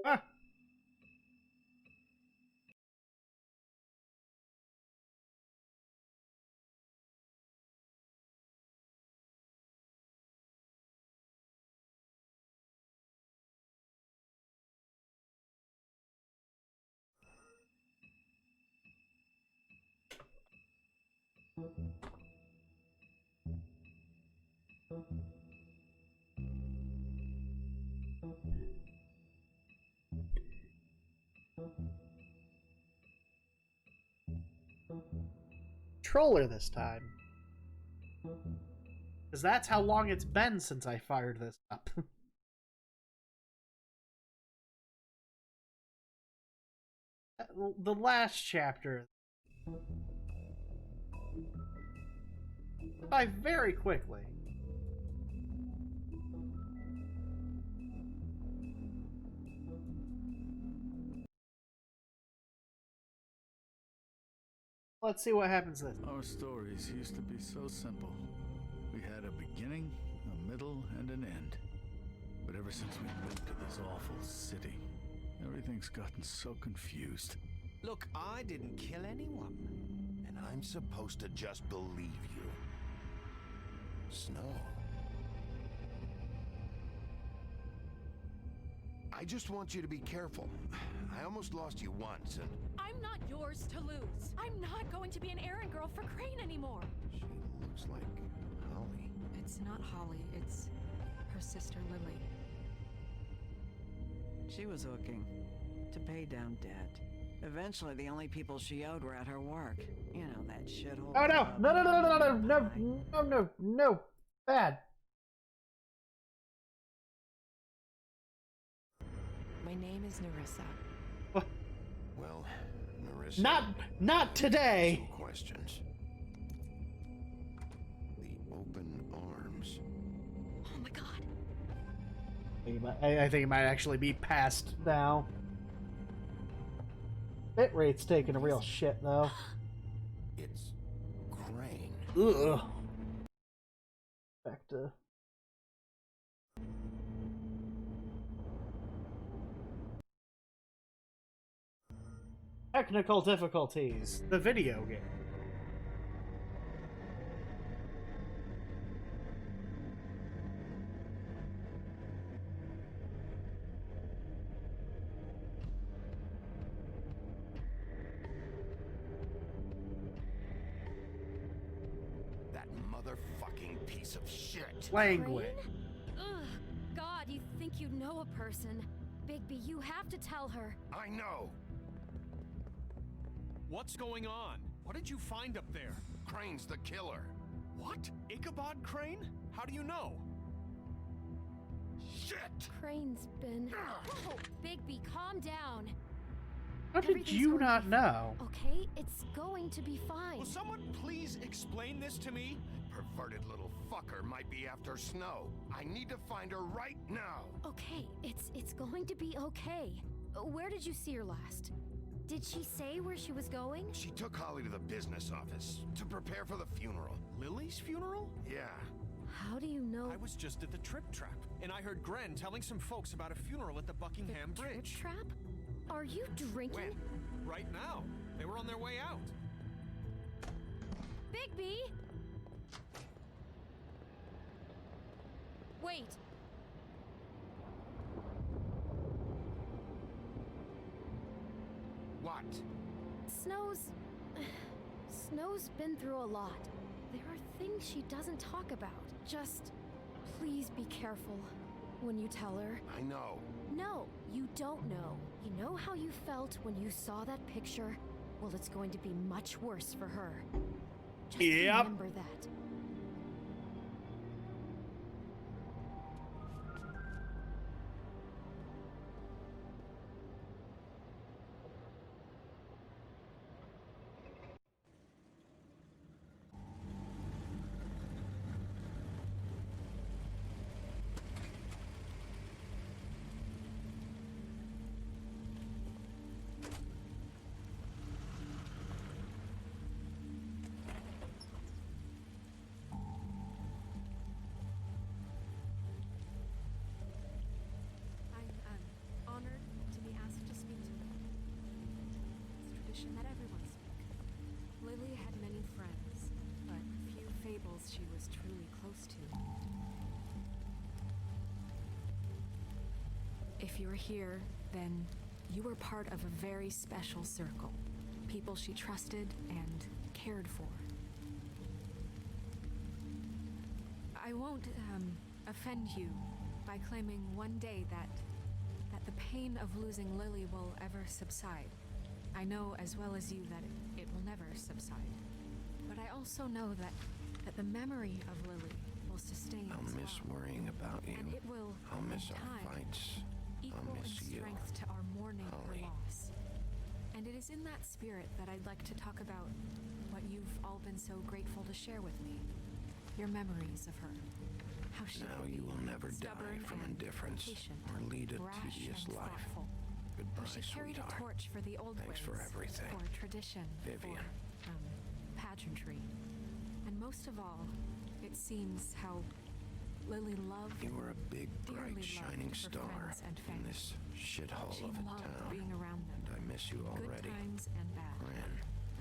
Ah. Controller this time. Because that's how long it's been since I fired this up. The last chapter. By very quickly. Let's see what happens this. Our stories used to be so simple. We had a beginning, a middle, and an end. But ever since we moved to this awful city, everything's gotten so confused. Look, I didn't kill anyone. And I'm supposed to just believe you. Snow. I just want you to be careful. I almost lost you once, and... I'm not yours to lose. I'm not going to be an errand girl for Crane anymore. She looks like Holly. It's not Holly, it's her sister Lily. She was looking to pay down debt. Eventually, the only people she owed were at her work. You know, that shithole. Oh no! No, no, no, no, no, no, no, no, no. Bad. My name is Nerissa. Well, Nerissa... Not today! Some questions. The open arms. Oh my god. I think it might actually be past now. Bitrate's taking a real shit, though. It's Crane. Ugh. Back to... Technical difficulties. The video game. That motherfucking piece of shit. Language. Crane? Ugh. God, you think you know a person. Bigby, you have to tell her. I know. What's going on? What did you find up there? Crane's the killer. What? Ichabod Crane? How do you know? Shit! Crane's been... Whoa, Bigby, calm down. How did Everything's you going to not be know? Okay, it's going to be fine. Will someone please explain this to me? Perverted little fucker might be after Snow. I need to find her right now. Okay, it's going to be okay. Where did you see her last? Did she say where she was going? She took Holly to the business office to prepare for the funeral. Lily's funeral? Yeah. How do you know? I was just at the Trip Trap, and I heard Gren telling some folks about a funeral at the Buckingham the Bridge. Trip trap? Are you drinking? When? Right now. They were on their way out. Bigby! Wait. What? Snow's been through a lot. There are things she doesn't talk about. Just please be careful when you tell her. I know. No, you don't know. You know how you felt when you saw that picture? Well, it's going to be much worse for her. Just Yep. remember that. tradition that everyone spoke. Lily had many friends, but few fables she was truly close to. If you're here, then you were part of a very special circle. People she trusted and cared for. I won't, offend you by claiming one day that the pain of losing Lily will ever subside. I know as well as you that it will never subside. But I also know that the memory of Lily will sustain I'll as miss well. worrying about you. And it will, I'll miss in our time, fights. equal I'll in miss you. strength to our mourning her Holly. loss. And it is in that spirit that I'd like to talk about what you've all been so grateful to share with me. Your memories of her. How she Now could you be will never die stubborn from and indifference patient, or lead a brash tedious and life. thoughtful. Goodbye, How she carried sweetheart. a torch for the old Thanks ways, for everything. for tradition, Vivian. for pageantry, and most of all, it seems how Lily loved. You were a big, dearly bright, loved shining her star friends and in this shithole She of a loved town. being around them. And I miss you already. Good times and bad. Gran.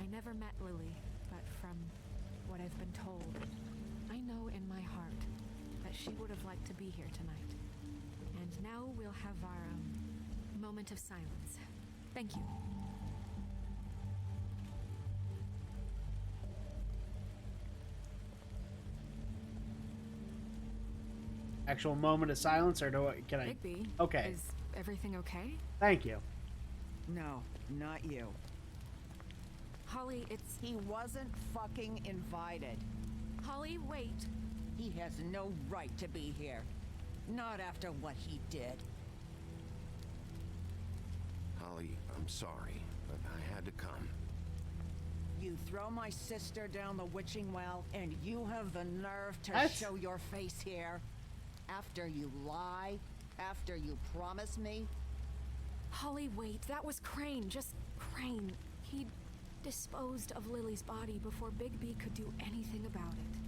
I never met Lily, but from what I've been told, I know in my heart that she would have liked to be here tonight. And now we'll have our moment of silence. Thank you. Actual moment of silence, or do I, can I? Bigby, Okay. is everything okay? Thank you. No, not you. Holly, it's... He wasn't fucking invited. Holly, wait. He has no right to be here. Not after what he did. Holly, I'm sorry, but I had to come. You throw my sister down the witching well, and you have the nerve to That's- show your face here? After you lie? After you promise me? Holly, wait. That was Crane. Just Crane. He disposed of Lily's body before Bigby could do anything about it.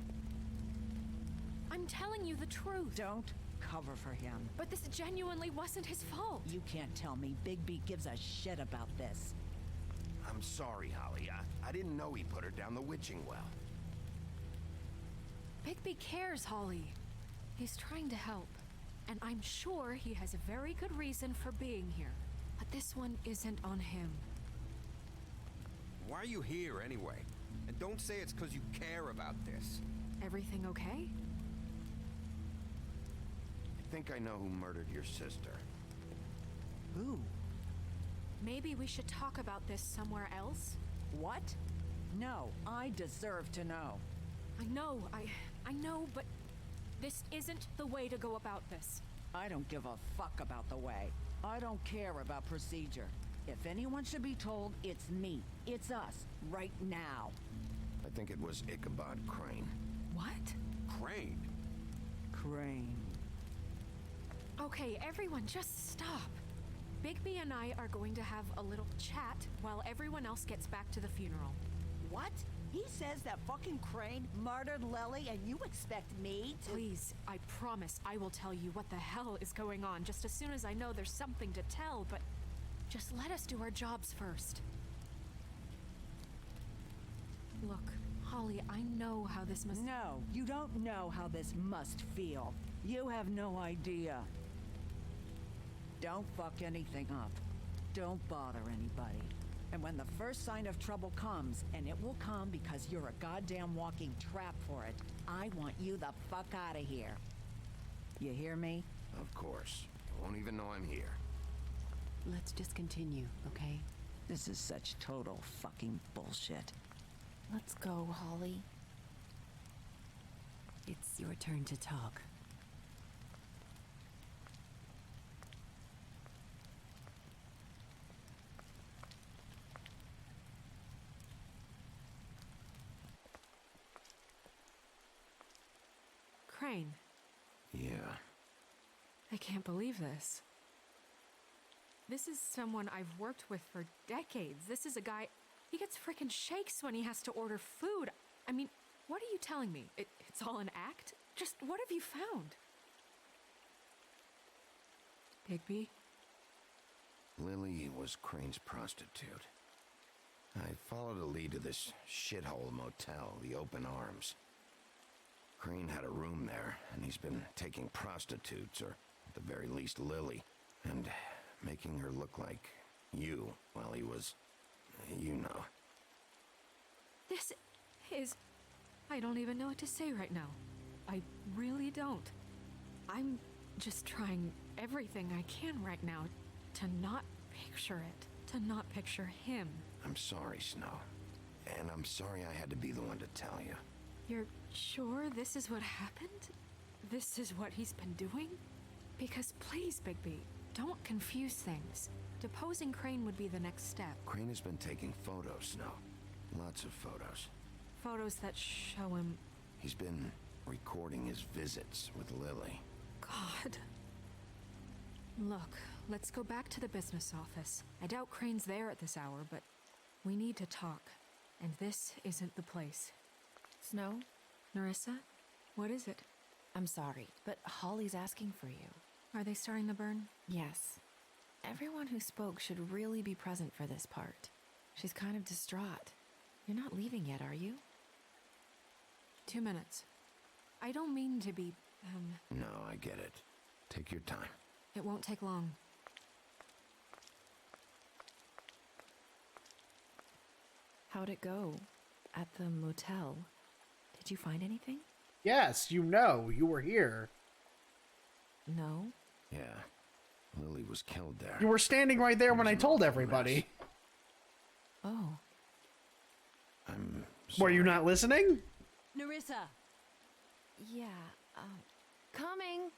I'm telling you the truth. Don't cover for him. But this genuinely wasn't his fault. You can't tell me Bigby gives a shit about this. I'm sorry, Holly. I didn't know he put her down the witching well. Bigby cares, Holly. He's trying to help. And I'm sure he has a very good reason for being here. But this one isn't on him. Why are you here anyway? And don't say it's because you care about this. Everything okay? I think I know who murdered your sister. Who? Maybe we should talk about this somewhere else? What? No, I deserve to know. I know, but this isn't the way to go about this. I don't give a fuck about the way. I don't care about procedure. If anyone should be told, it's me. It's us, right now. I think it was Ichabod Crane. What? Crane. Crane. Okay, everyone, just stop. Bigby and I are going to have a little chat while everyone else gets back to the funeral. What? He says that fucking Crane murdered Lily and you expect me to— Please, I promise I will tell you what the hell is going on just as soon as I know there's something to tell, but just let us do our jobs first. Look, Holly, I know how this must— No, you don't know how this must feel. You have no idea. Don't fuck anything up. Don't bother anybody. And when the first sign of trouble comes, and it will come because you're a goddamn walking trap for it, I want you the fuck out of here. You hear me? Of course. You won't even know I'm here. Let's just continue, okay? This is such total fucking bullshit. Let's go, Holly. It's your turn to talk. Crane, Yeah. I can't believe this. This is someone I've worked with for decades. This is a guy, he gets frickin' shakes when he has to order food. I mean, what are you telling me? It's all an act? Just what have you found? Bigby? Lily was Crane's prostitute. I followed a lead to this shithole motel, the Open Arms. Crane had a room there, and he's been taking prostitutes, or at the very least Lily, and making her look like you while he was, you know. This is... I don't even know what to say right now. I really don't. I'm just trying everything I can right now to not picture it, to not picture him. I'm sorry, Snow. And I'm sorry I had to be the one to tell you. You're sure this is what happened? This is what he's been doing? Because please, Bigby, don't confuse things. Deposing Crane would be the next step. Crane has been taking photos, Snow. Lots of photos. Photos that show him... He's been recording his visits with Lily. God. Look, let's go back to the business office. I doubt Crane's there at this hour, but we need to talk. And this isn't the place. Snow? Nerissa? What is it? I'm sorry, but Holly's asking for you. Are they starting the burn? Yes. Everyone who spoke should really be present for this part. She's kind of distraught. You're not leaving yet, are you? 2 minutes. I don't mean to be, No, I get it. Take your time. It won't take long. How'd it go? At the motel? Did you find anything? Yes, you know, you were here. No? Yeah. Lily was killed there. You were standing right there when I told everybody. Oh. I'm Were sorry. you not listening? Nerissa! Yeah, coming!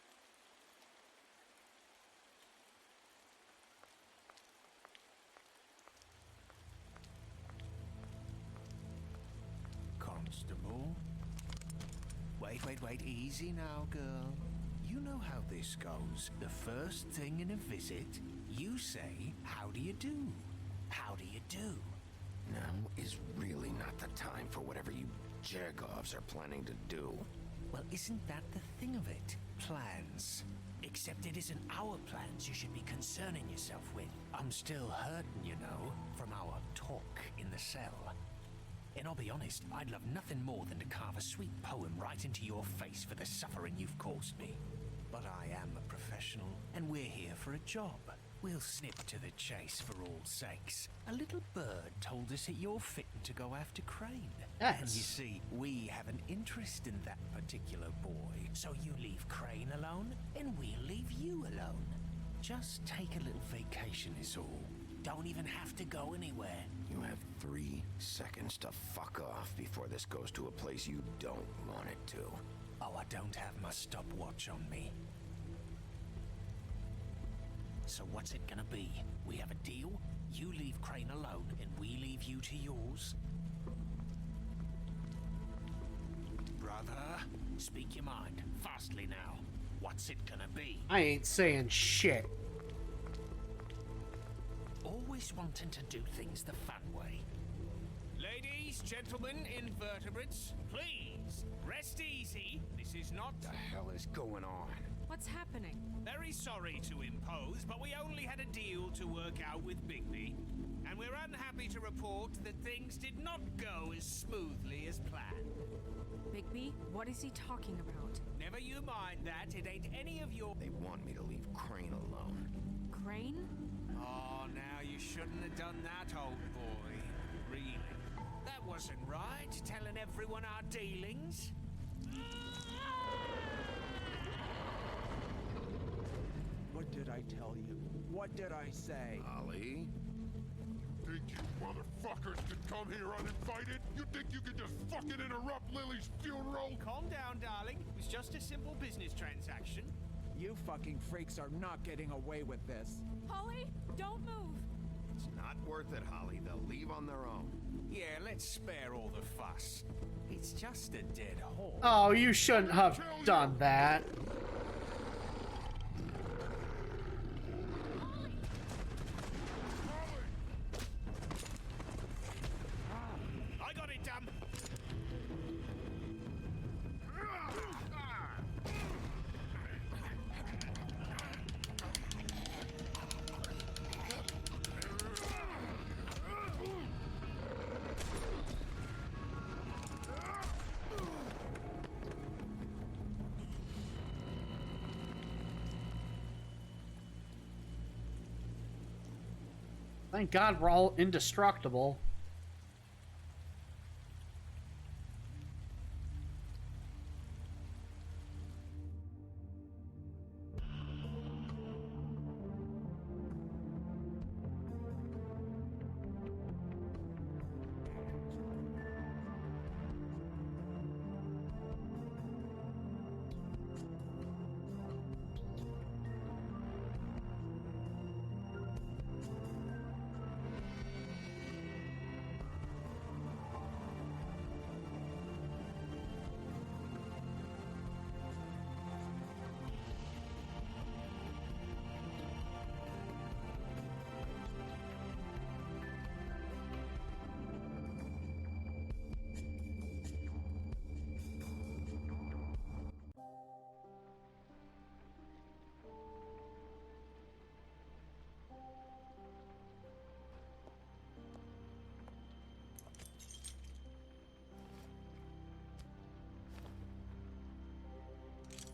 Constable? Wait, easy now, girl. You know how this goes. The first thing in a visit, you say, how do you do? How do you do? Now is really not the time for whatever you Jergovs are planning to do. Well, isn't that the thing of it? Plans. Except it isn't our plans you should be concerning yourself with. I'm still hurting, you know, from our talk in the cell. And I'll be honest, I'd love nothing more than to carve a sweet poem right into your face for the suffering you've caused me. But I am a professional, and we're here for a job. We'll snip to the chase for all sakes. A little bird told us that you're fitting to go after Crane. Yes. And you see, we have an interest in that particular boy. So you leave Crane alone, and we'll leave you alone. Just take a little vacation is all. Don't even have to go anywhere. You have 3 seconds to fuck off before this goes to a place you don't want it to. Oh, I don't have my stopwatch on me. So what's it gonna be? We have a deal? You leave Crane alone, and we leave you to yours? Brother, speak your mind. Fastly now. What's it gonna be? I ain't saying shit. Always wanting to do things the fun way. Ladies, gentlemen, invertebrates, please, rest easy. This is not... What the hell is going on? What's happening? Very sorry to impose, but we only had a deal to work out with Bigby. And we're unhappy to report that things did not go as smoothly as planned. Bigby, what is he talking about? Never you mind that, it ain't any of your... They want me to leave Crane alone. Crane? Oh, now you shouldn't have done that, old boy. Really. That wasn't right, telling everyone our dealings. What did I tell you? What did I say? Ollie? Think you motherfuckers could come here uninvited? You think you could just fucking interrupt Lily's funeral? Calm down, darling. It was just a simple business transaction. You fucking freaks are not getting away with this. Holly, don't move! It's not worth it, Holly. They'll leave on their own. Yeah, let's spare all the fuss. It's just a dead horse. Oh, you shouldn't have done that. I got it, damn. Thank God we're all indestructible.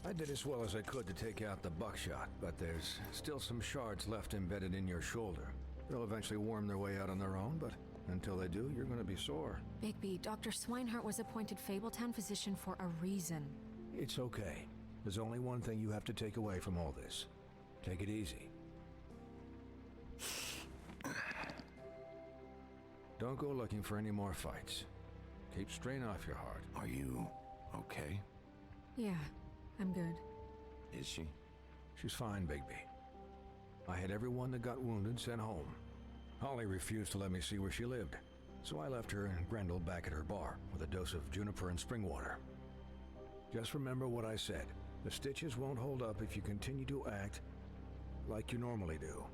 I did as well as I could to take out the buckshot, but there's still some shards left embedded in your shoulder. They'll eventually worm their way out on their own, but until they do, you're gonna be sore. Bigby, Dr. Swinehart was appointed Fabletown physician for a reason. It's okay. There's only one thing you have to take away from all this. Take it easy. Don't go looking for any more fights. Keep strain off your heart. Are you okay? Yeah, I'm good. Is she? She's fine, Bigby. I had everyone that got wounded sent home. Holly refused to let me see where she lived, so I left her and Grendel back at her bar with a dose of juniper and spring water. Just remember what I said. The stitches won't hold up if you continue to act like you normally do.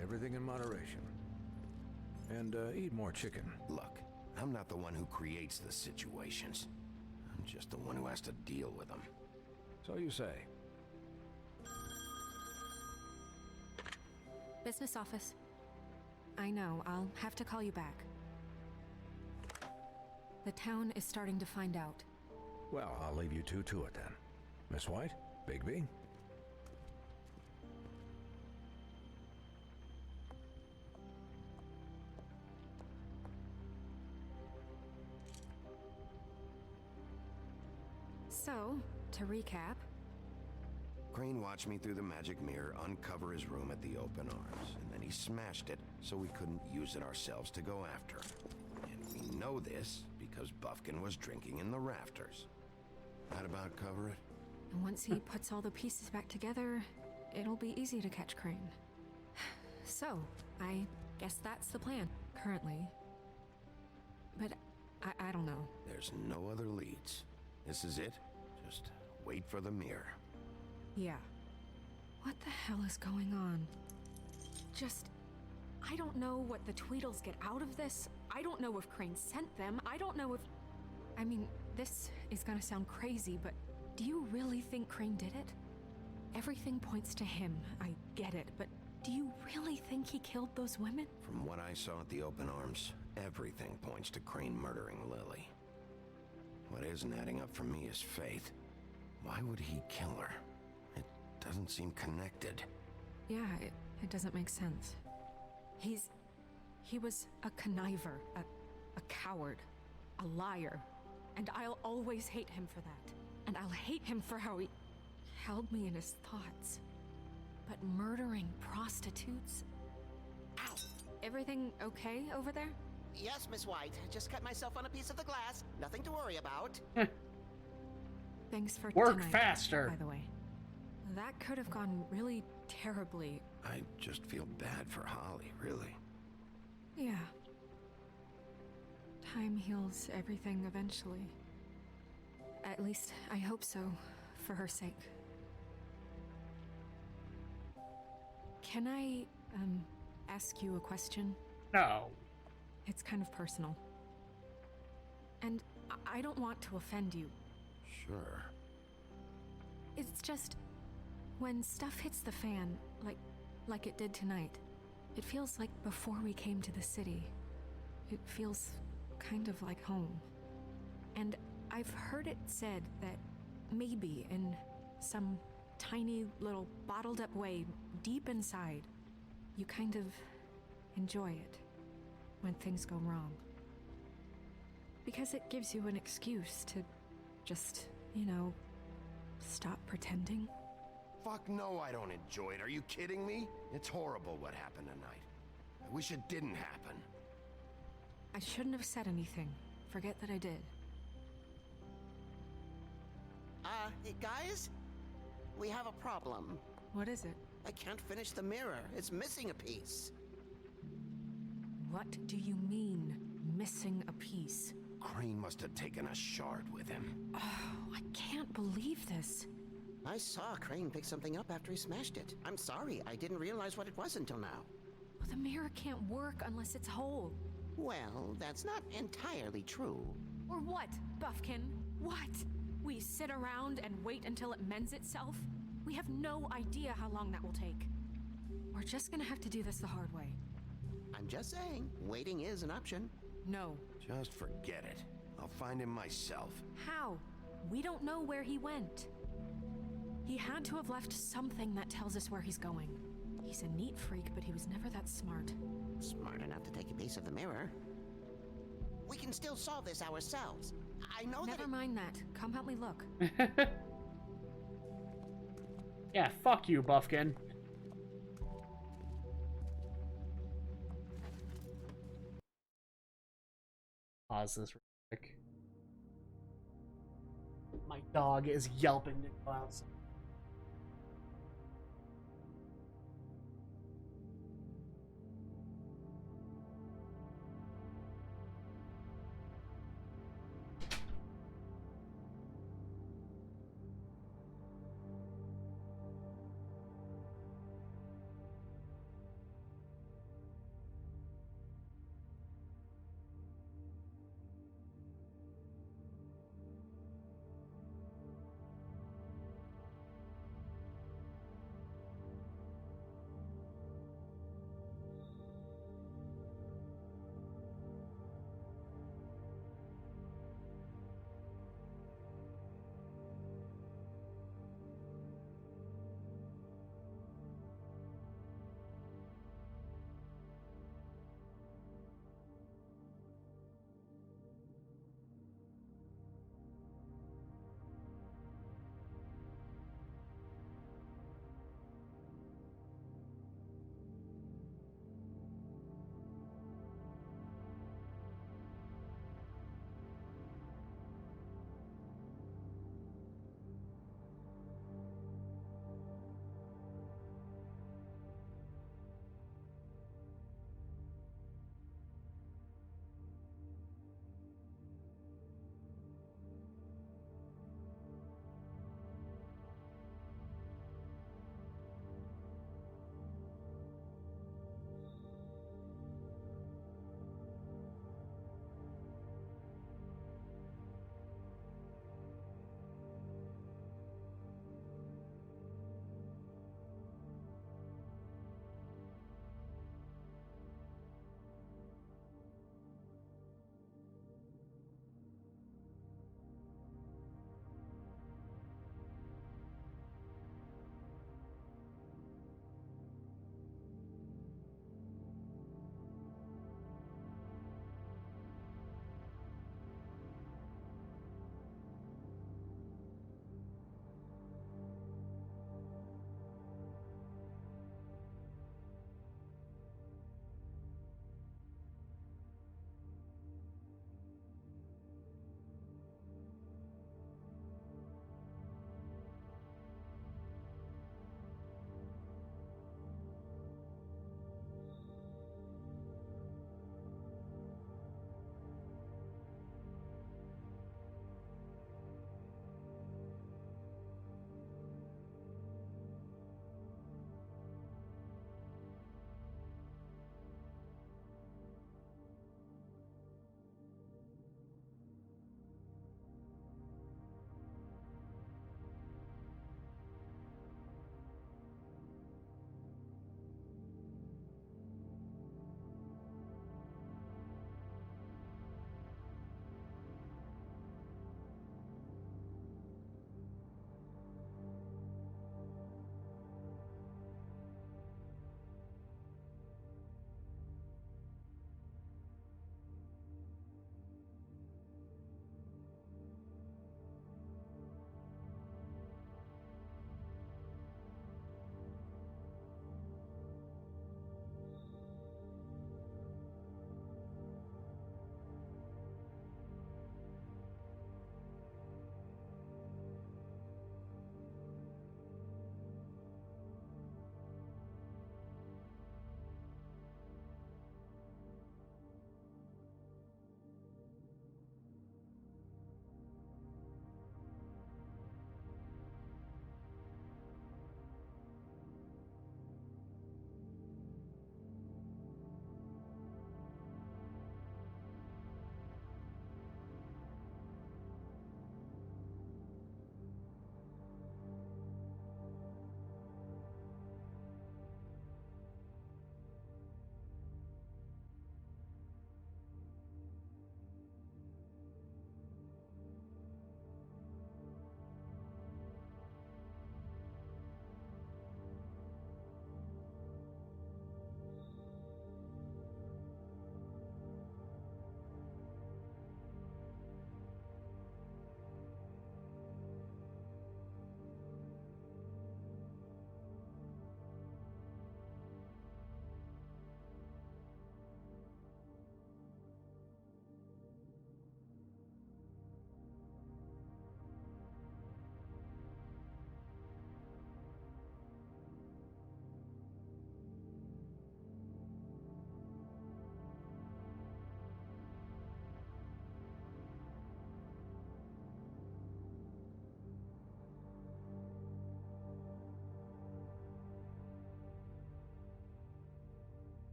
Everything in moderation. And eat more chicken. Look, I'm not the one who creates the situations. I'm just the one who has to deal with them. So you say. Business office. I know, I'll have to call you back. The town is starting to find out. Well, I'll leave you two to it then. Miss White, Bigby. So, to recap... Crane watched me through the magic mirror uncover his room at the open arms, and then he smashed it so we couldn't use it ourselves to go after him. And we know this because Buffkin was drinking in the rafters. That about cover it? And once he puts all the pieces back together, it'll be easy to catch Crane. So, I guess that's the plan, currently. But I don't know. There's no other leads. This is it. Just wait for the mirror. Yeah. What the hell is going on? I don't know what the Tweedles get out of this. I don't know if Crane sent them. I don't know if... I mean, this is gonna sound crazy, but do you really think Crane did it? Everything points to him, I get it, but do you really think he killed those women? From what I saw at the open arms, everything points to Crane murdering Lily. What isn't adding up for me is Faith. Why would he kill her? It doesn't seem connected. Yeah, it doesn't make sense. He was a conniver, a coward, a liar. And I'll always hate him for that. And I'll hate him for how he held me in his thoughts. But murdering prostitutes? Ow! Everything okay over there? Yes, Miss White. Just cut myself on a piece of the glass. Nothing to worry about. Thanks for work tonight, faster. by the way. That could have gone really terribly. I just feel bad for Holly, really. Yeah. Time heals everything eventually. At least, I hope so, for her sake. Can I, ask you a question? No. It's kind of personal. And I don't want to offend you. Sure. It's just... when stuff hits the fan, like it did tonight, it feels like before we came to the city. It feels kind of like home. And I've heard it said that maybe in some tiny little bottled up way deep inside, you kind of enjoy it when things go wrong. Because it gives you an excuse to just, you know, stop pretending. Fuck no, I don't enjoy it. Are you kidding me? It's horrible what happened tonight. I wish it didn't happen. I shouldn't have said anything. Forget that I did. Hey, guys? We have a problem. What is it? I can't finish the mirror. It's missing a piece. What do you mean, missing a piece? Crane must have taken a shard with him. Oh, I can't believe this. I saw Crane pick something up after he smashed it. I'm sorry, I didn't realize what it was until now. Well, the mirror can't work unless it's whole. Well, that's not entirely true. Or what, Buffkin? What? We sit around and wait until it mends itself? We have no idea how long that will take. We're just gonna have to do this the hard way. I'm just saying, waiting is an option. No. Just forget it. I'll find him myself. How? We don't know where he went. He had to have left something that tells us where he's going. He's a neat freak, but he was never that smart. Smart enough to take a piece of the mirror. We can still solve this ourselves. I know Never mind that. Come help me look. Yeah, fuck you, Buffkin. Pause this real quick. My dog is yelping to go outside.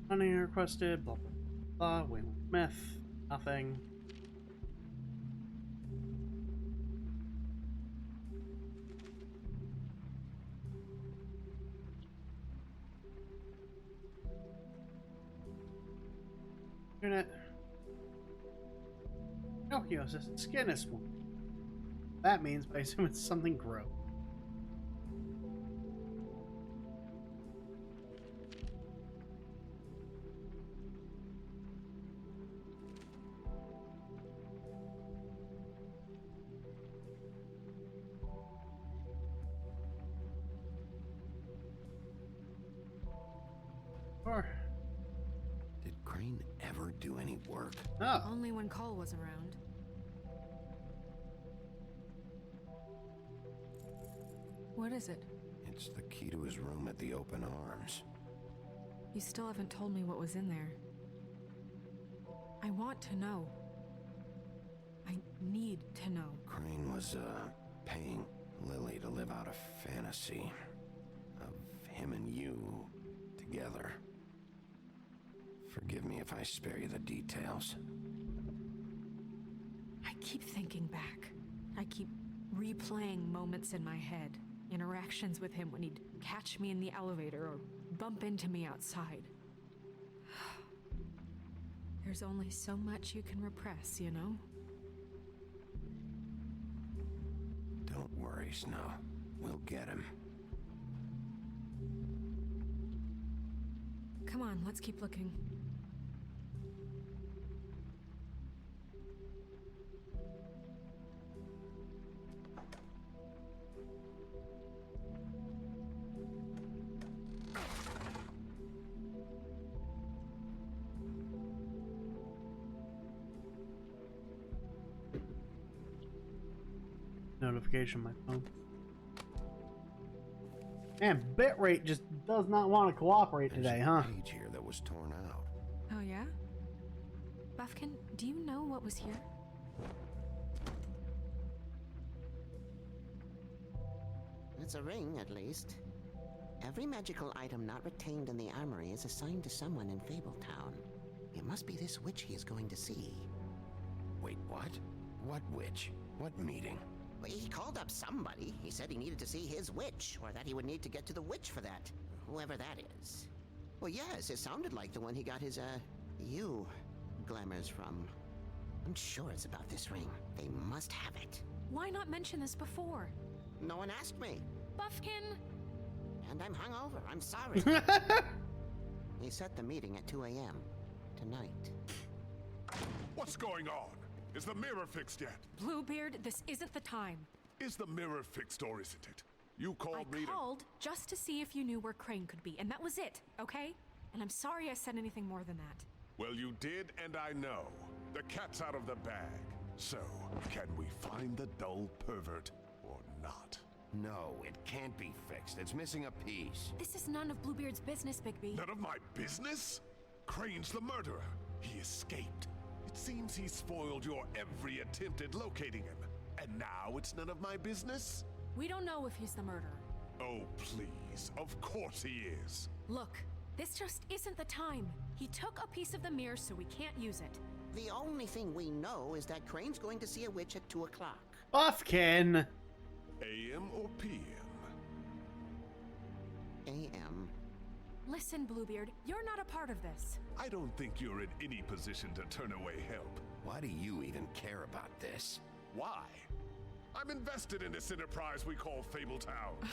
Money requested, blah blah blah. Waylon Smith, nothing. Unit. Pinocchio says skin is one. That means, I assume it's something gross. Or Did Crane ever do any work? no. Only when Cole was around. What is it? It's the key to his room at the Open Arms. You still haven't told me what was in there. I want to know. I need to know. Crane was, paying Lily to live out a fantasy of him and you together. Forgive me if I spare you the details. I keep thinking back. I keep replaying moments in my head. Interactions with him when he'd catch me in the elevator or bump into me outside. There's only so much you can repress, you know? Don't worry, Snow. We'll get him. Come on, let's keep looking. Notification on my phone. Man, bitrate just does not want to cooperate today, huh? There's a page here that was torn out. Oh, yeah? Buffkin, do you know what was here? It's a ring, at least. Every magical item not retained in the armory is assigned to someone in Fabletown. It must be this witch he is going to see. Wait, what? What witch? What meeting? Well, he called up somebody. He said he needed to see his witch, or that he would need to get to the witch for that. Whoever that is. Well, yes, it sounded like the one he got his, glamours from. I'm sure it's about this ring. They must have it. Why not mention this before? No one asked me. Buffkin! And I'm hungover. I'm sorry. He set the meeting at 2 a.m. tonight. What's going on? Is the mirror fixed yet? Bluebeard, this isn't the time. Is the mirror fixed or isn't it? You called me I called just to see if you knew where Crane could be, and that was it, okay? And I'm sorry I said anything more than that. Well, you did, and I know. The cat's out of the bag. So, can we find the dull pervert or not? No, it can't be fixed. It's missing a piece. This is none of Bluebeard's business, Bigby. None of my business? Crane's the murderer. He escaped. It seems he spoiled your every attempt at locating him. And now it's none of my business? We don't know if he's the murderer. Oh, please. Of course he is. Look, this just isn't the time. He took a piece of the mirror, so we can't use it. The only thing we know is that Crane's going to see a witch at 2 o'clock. Buffkin! AM or PM? AM. Listen, Bluebeard, you're not a part of this. I don't think you're in any position to turn away help. Why do you even care about this? Why? I'm invested in this enterprise we call Fabletown.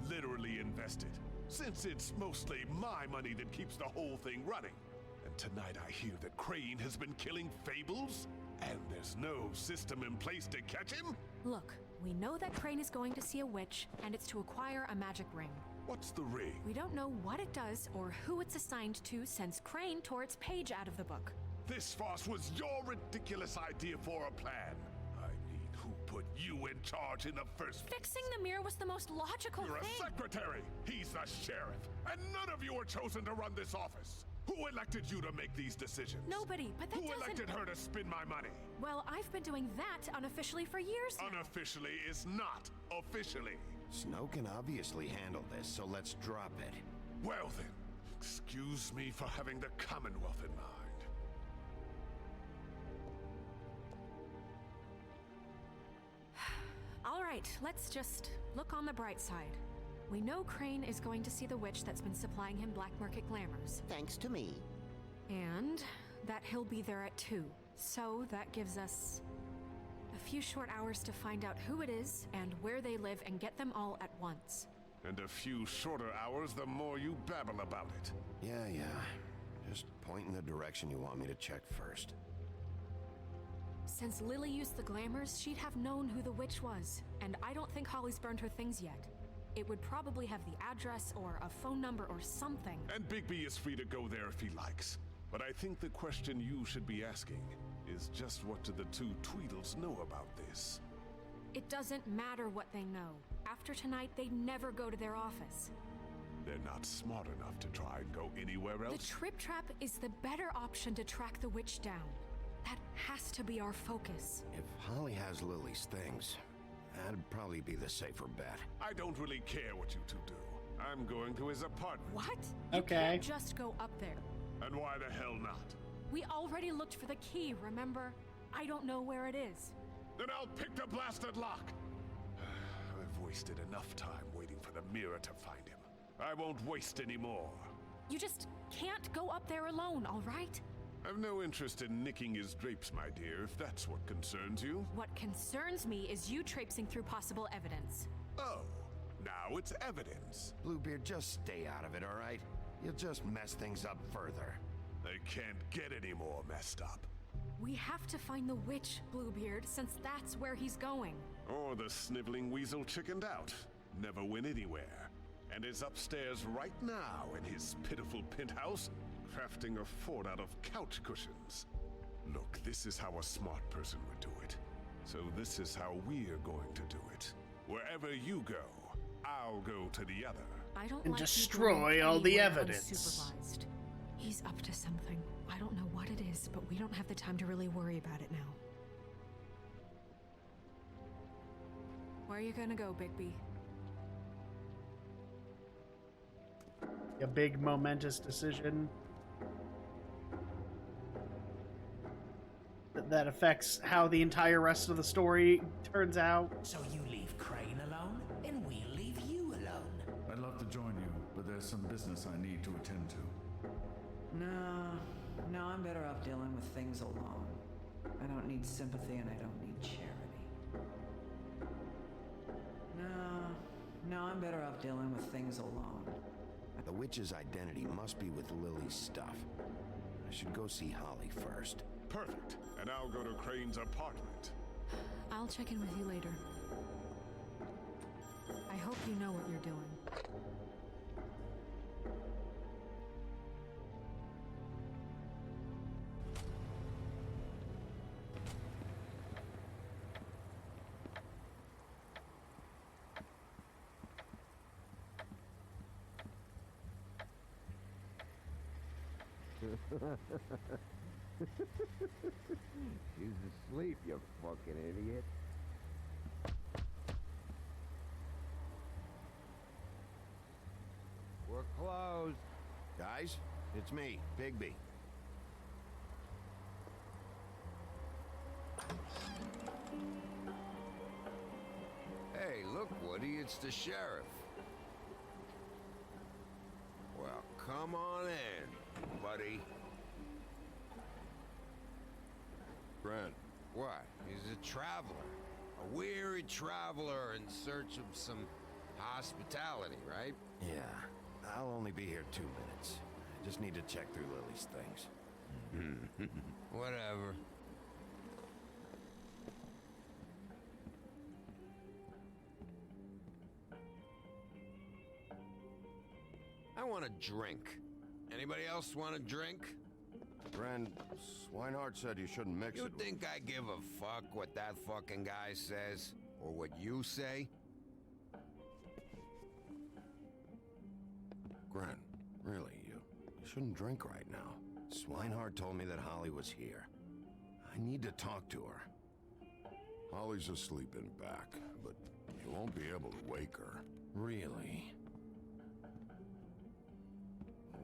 Literally invested, since it's mostly my money that keeps the whole thing running. And tonight I hear that Crane has been killing Fables, and there's no system in place to catch him? Look, we know that Crane is going to see a witch, and it's to acquire a magic ring. What's the ring? We don't know what it does or who it's assigned to since Crane tore its page out of the book. This farce was your ridiculous idea for a plan. I mean, who put you in charge in the first place? Fixing the mirror was the most logical You're thing. a secretary. He's the sheriff. And none of you were chosen to run this office. Who elected you to make these decisions? Nobody, but that Who doesn't... elected her to spend my money? Well, I've been doing that unofficially for years now. Unofficially is not officially. Snow can obviously handle this, so let's drop it. Well then, Excuse me for having the Commonwealth in mind. All right, let's just look on the bright side. We know Crane is going to see the witch that's been supplying him black market glamours. Thanks to me. And that he'll be there at 2. So that gives us a few short hours to find out who it is and where they live and get them all at once. And a few shorter hours, the more you babble about it. Yeah. Just point in the direction you want me to check first. Since Lily used the glamours, she'd have known who the witch was, and I don't think Holly's burned her things yet. It would probably have the address or a phone number or something. And Bigby is free to go there if he likes. But I think the question you should be asking is just what do the two Tweedles know about this? It doesn't matter what they know. After tonight, they'd never go to their office. They're not smart enough to try and go anywhere else? The Trip Trap is the better option to track the witch down. That has to be our focus. If Holly has Lily's things, that'd probably be the safer bet. I don't really care what you two do. I'm going to his apartment. What? Okay. You can't just go up there. And why the hell not? We already looked for the key, remember? I don't know where it is. Then I'll pick the blasted lock. I've wasted enough time waiting for the mirror to find him. I won't waste any more. You just can't go up there alone, all right? I've no interest in nicking his drapes, my dear, if that's what concerns you. What concerns me is you traipsing through possible evidence. Oh, now it's evidence. Bluebeard, just stay out of it, all right? You'll just mess things up further. They can't get any more messed up. We have to find the witch, Bluebeard, since that's where he's going. Or the sniveling weasel chickened out. Never went anywhere. And is upstairs right now in his pitiful penthouse, crafting a fort out of couch cushions. Look, this is how a smart person would do it. So this is how we're going to do it. Wherever you go, I'll go to the other. I don't And like destroy all the evidence. Unsupervised. He's up to something. I don't know what it is, but we don't have the time to really worry about it now. Where are you gonna go, Bigby? A big momentous decision that affects how the entire rest of the story turns out. So you leave Crane alone, and we'll leave you alone. I'd love to join you, but there's some business I need to attend to. No, I'm better off dealing with things alone. I don't need sympathy and I don't need charity. No, I'm better off dealing with things alone. The witch's identity must be with Lily's stuff. I should go see Holly first. Perfect. And I'll go to Crane's apartment. I'll check in with you later. I hope you know what you're doing. She's asleep, you fucking idiot. We're closed. Guys, it's me, Bigby. Hey, look, Woody, it's the sheriff. Well, come on in, buddy. Brent. What? He's a traveler. A weary traveler in search of some hospitality, right? Yeah, I'll only be here 2 minutes. I just need to check through Lily's things. Whatever. I want a drink. Anybody else want a drink? Brent, Swinehart said you shouldn't mix You it. think I give a fuck what that fucking guy says? Or what you say? Gren, really, you shouldn't drink right now. Swinehart told me that Holly was here. I need to talk to her. Holly's asleep in back, but you won't be able to wake her. Really?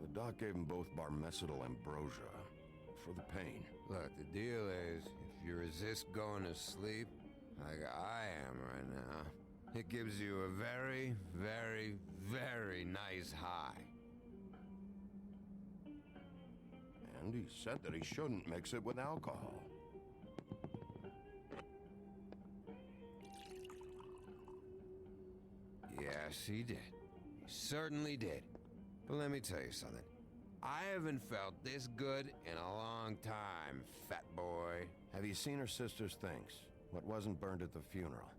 The doc gave them both Barmecidal ambrosia for the pain. Look, the deal is, if you resist going to sleep, like I am right now, it gives you a very, very, very nice high. And he said that he shouldn't mix it with alcohol. Yes, he did. He certainly did. But let me tell you something. I haven't felt this good in a long time, fat boy. Have you seen her sister's things? What wasn't burned at the funeral?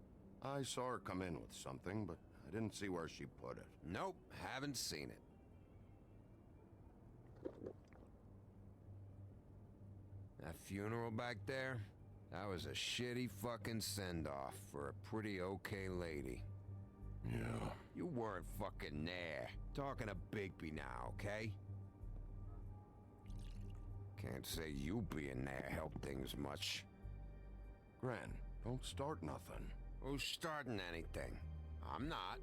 I saw her come in with something, but I didn't see where she put it. Nope, haven't seen it. That funeral back there, that was a shitty fucking send-off for a pretty okay lady. Yeah. You weren't fucking there. Talking to Bigby now, okay? Can't say you being there helped things much. Gran, don't start nothing. Who's starting anything? I'm not.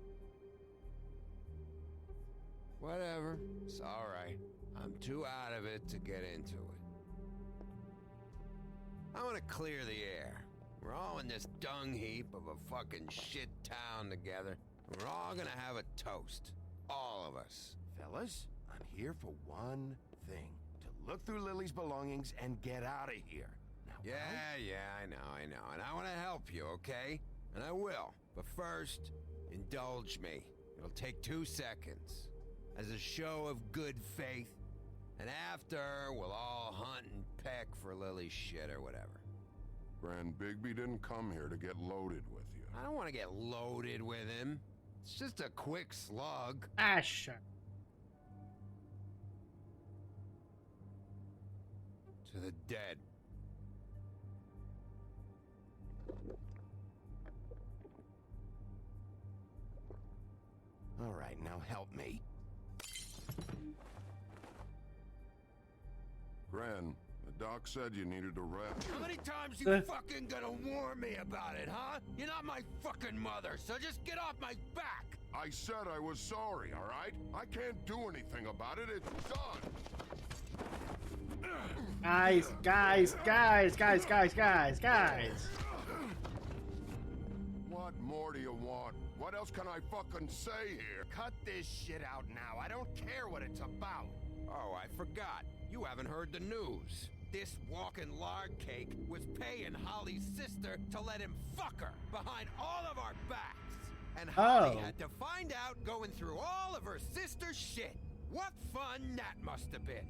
Whatever. It's alright. I'm too out of it to get into it. I want to clear the air. We're all in this dung heap of a fucking shit town together. We're all gonna have a toast. All of us. Fellas, I'm here for one thing. To look through Lily's belongings and get out of here. Now, Yeah, I know. And I want to help you, okay? And I will. But first, indulge me. It'll take 2 seconds. As a show of good faith. And after, we'll all hunt and peck for Lily's shit or whatever. Gran, Bigby didn't come here to get loaded with you. I don't want to get loaded with him. It's just a quick slug. Asher. To the dead. All right, now help me. Gran, the doc said you needed a rest. How many times you fucking gonna warn me about it, huh? You're not my fucking mother, so just get off my back! I said I was sorry, all right? I can't do anything about it. It's done. Guys. What more do you want? What else can I fucking say here? Cut this shit out now. I don't care what it's about. Oh, I forgot. You haven't heard the news. This walking lard cake was paying Holly's sister to let him fuck her behind all of our backs. And Holly had to find out going through all of her sister's shit. What fun that must have been.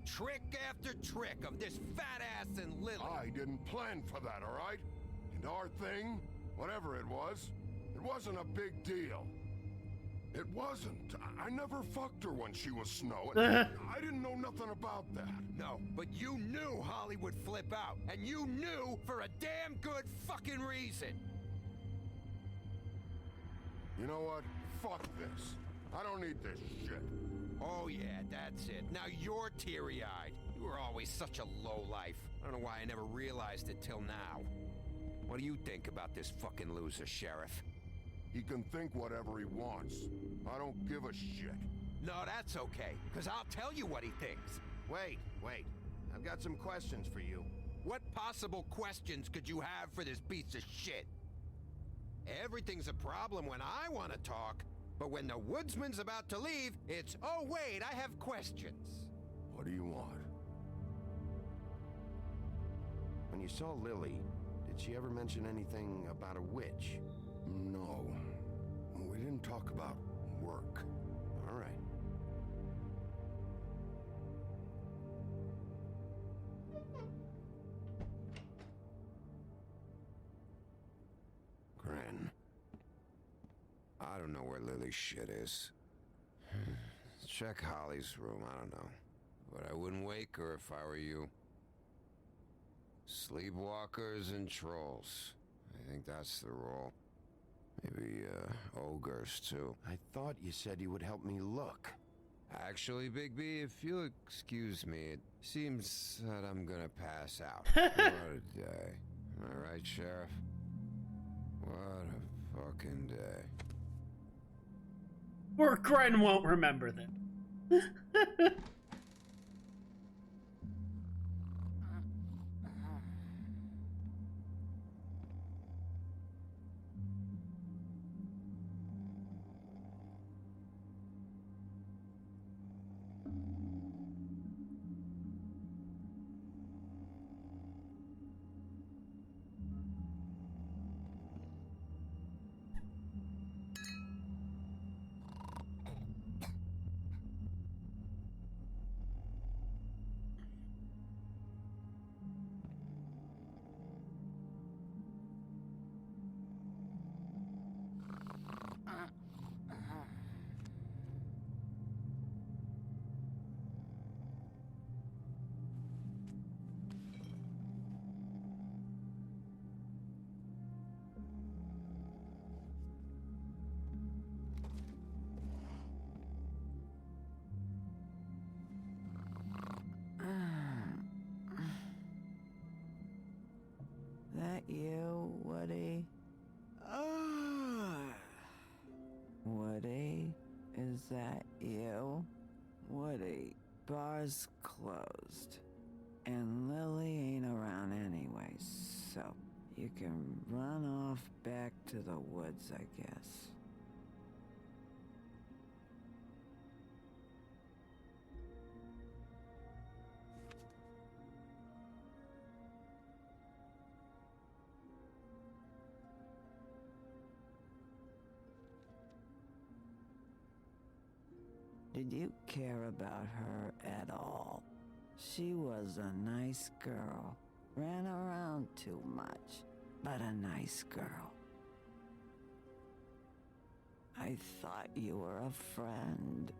Trick after trick of this fat ass and Lily. I didn't plan for that, all right? And our thing, whatever it wasn't a big deal. It wasn't. I never fucked her when she was Snow. I didn't know nothing about that. No, but you knew Holly would flip out. And you knew for a damn good fucking reason. You know what? Fuck this. I don't need this shit. Oh yeah, that's it. Now you're teary-eyed. You were always such a lowlife. I don't know why I never realized it till now. What do you think about this fucking loser, Sheriff? He can think whatever he wants. I don't give a shit. No, that's okay, because I'll tell you what he thinks. Wait. I've got some questions for you. What possible questions could you have for this piece of shit? Everything's a problem when I want to talk, but when the woodsman's about to leave, it's, oh wait, I have questions. What do you want? When you saw Lily, did she ever mention anything about a witch? No. We didn't talk about work. All right. Gran. I don't know where Lily's shit is. Check Holly's room, I don't know. But I wouldn't wake her if I were you. Sleepwalkers and trolls. I think that's the role. Maybe, ogres, too. I thought you said you would help me look. Actually, Bigby, if you'll excuse me, it seems that I'm gonna pass out. What a day. Am I right, Sheriff? What a fucking day. Or Gren won't remember that. That you, Woody? Woody? Is that you? Woody, bar's closed. And Lily ain't around anyway, so you can run off back to the woods, I guess. Did you care about her at all? She was a nice girl. Ran around too much, but a nice girl. I thought you were a friend.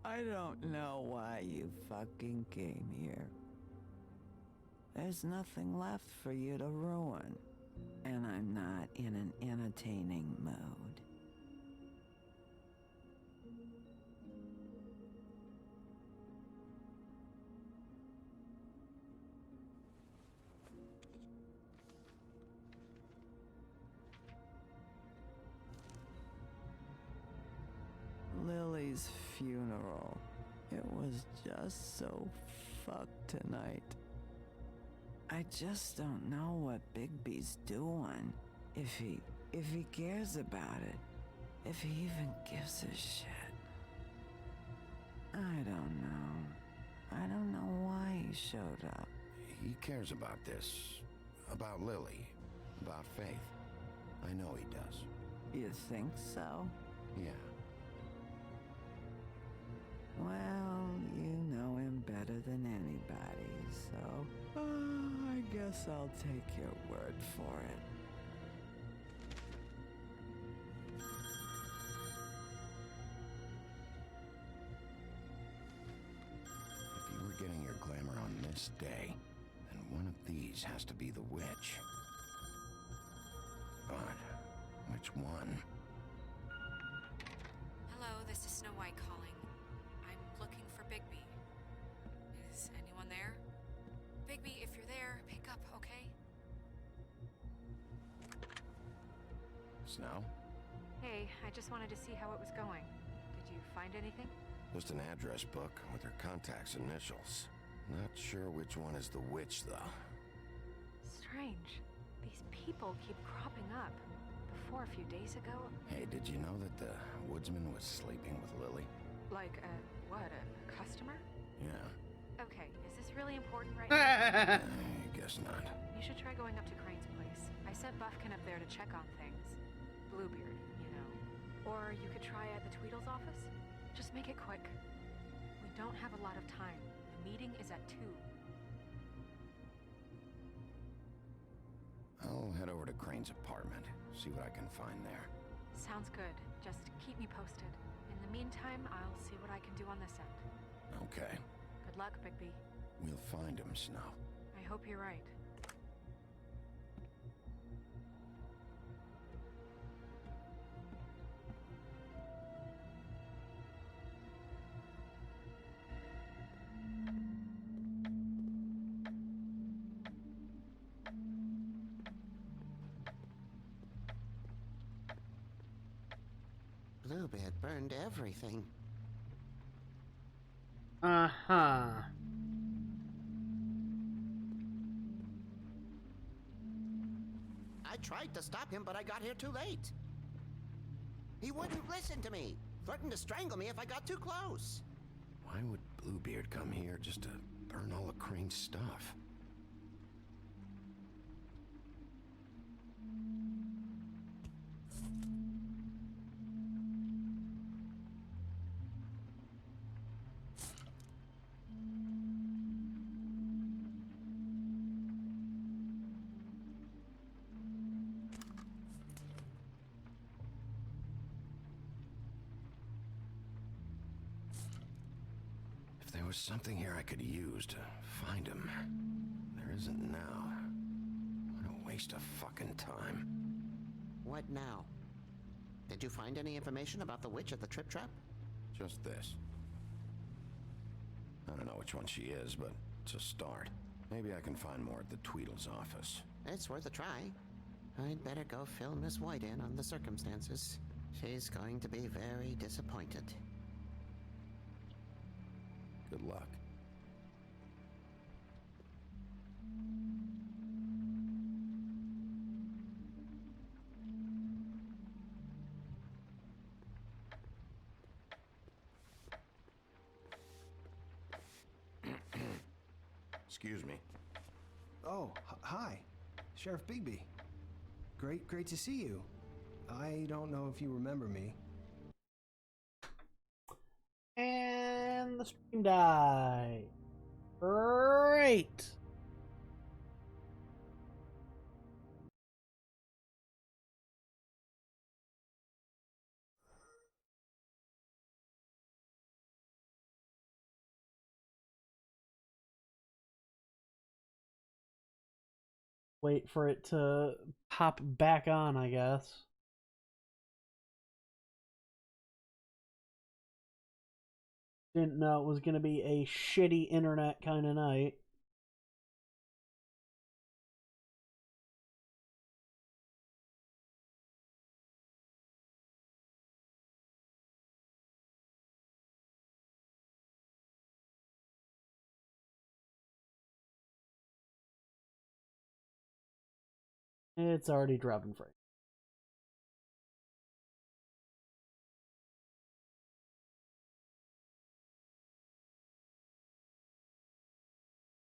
I don't know why you fucking came here. There's nothing left for you to ruin, and I'm not in an entertaining mood. Lily's funeral. It was just so fucked tonight. I just don't know what Bigby's doing. If he cares about it. If he even gives a shit. I don't know. I don't know why he showed up. He cares about this. About Lily. About Faith. I know he does. You think so? Yeah. Well, you know him better than anybody, so I guess I'll take your word for it. If you were getting your glamour on this day, then one of these has to be the witch. But which one? Hello, this is Snow White calling. I'm looking for Bigby. Is anyone there? Bigby, if you're there, pick up, okay? Snow? Hey, I just wanted to see how it was going. Did you find anything? Just an address book with her contact's initials. Not sure which one is the witch, though. Strange. These people keep cropping up. Before, a few days ago... Hey, did you know that the woodsman was sleeping with Lily? Like, what, a customer? Yeah. Okay, is this really important right now? I guess not. You should try going up to Crane's place. I sent Buffkin up there to check on things. Bluebeard, you know. Or you could try at the Tweedle's office. Just make it quick. We don't have a lot of time. The meeting is at 2. I'll head over to Crane's apartment, see what I can find there. Sounds good. Just keep me posted. In the meantime, I'll see what I can do on this end. Okay. Good luck, Bigby. We'll find him, Snow. I hope you're right. Bluebeard burned everything. Uh-huh. I tried to stop him, but I got here too late. He wouldn't listen to me. Threatened to strangle me if I got too close. Why would Bluebeard come here just to burn all of Crane's stuff? If there was something here I could use to find him, there isn't now. What a waste of fucking time. What now? Did you find any information about the witch at the Trip Trap? Just this. I don't know which one she is, but it's a start. Maybe I can find more at the Tweedle's office. It's worth a try. I'd better go fill Miss White in on the circumstances. She's going to be very disappointed. Good luck. Excuse me. Oh, hi. Sheriff Bigby. Great to see you. I don't know if you remember me. And the stream died. Great. Wait for it to pop back on, I guess. Didn't know it was going to be a shitty internet kind of night. It's already dropping frame.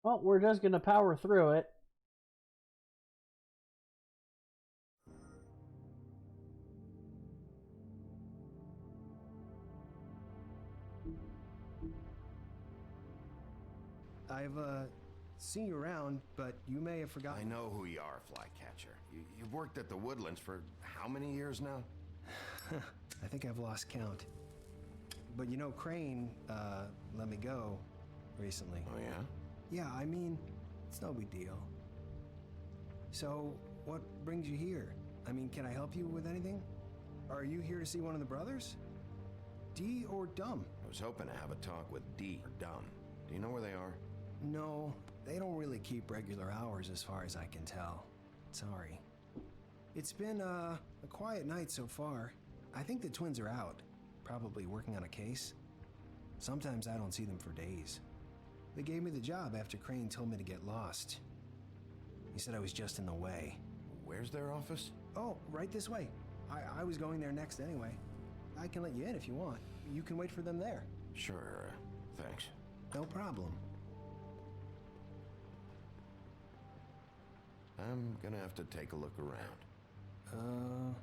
Well, we're just going to power through it. I've, seen you around, but you may have forgotten. I know who you are, Flycatcher. You've worked at the Woodlands for how many years now? I think I've lost count. But you know, Crane, let me go recently. Oh, yeah? Yeah, I mean, it's no big deal. So, what brings you here? I mean, can I help you with anything? Are you here to see one of the brothers? D or Dumb? I was hoping to have a talk with D or Dumb. Do you know where they are? No, they don't really keep regular hours as far as I can tell. Sorry. It's been, a quiet night so far. I think the twins are out, probably working on a case. Sometimes I don't see them for days. They gave me the job after Crane told me to get lost. He said I was just in the way. Where's their office? Oh, right this way. I was going there next anyway. I can let you in if you want. You can wait for them there. Sure, thanks. No problem. I'm gonna have to take a look around.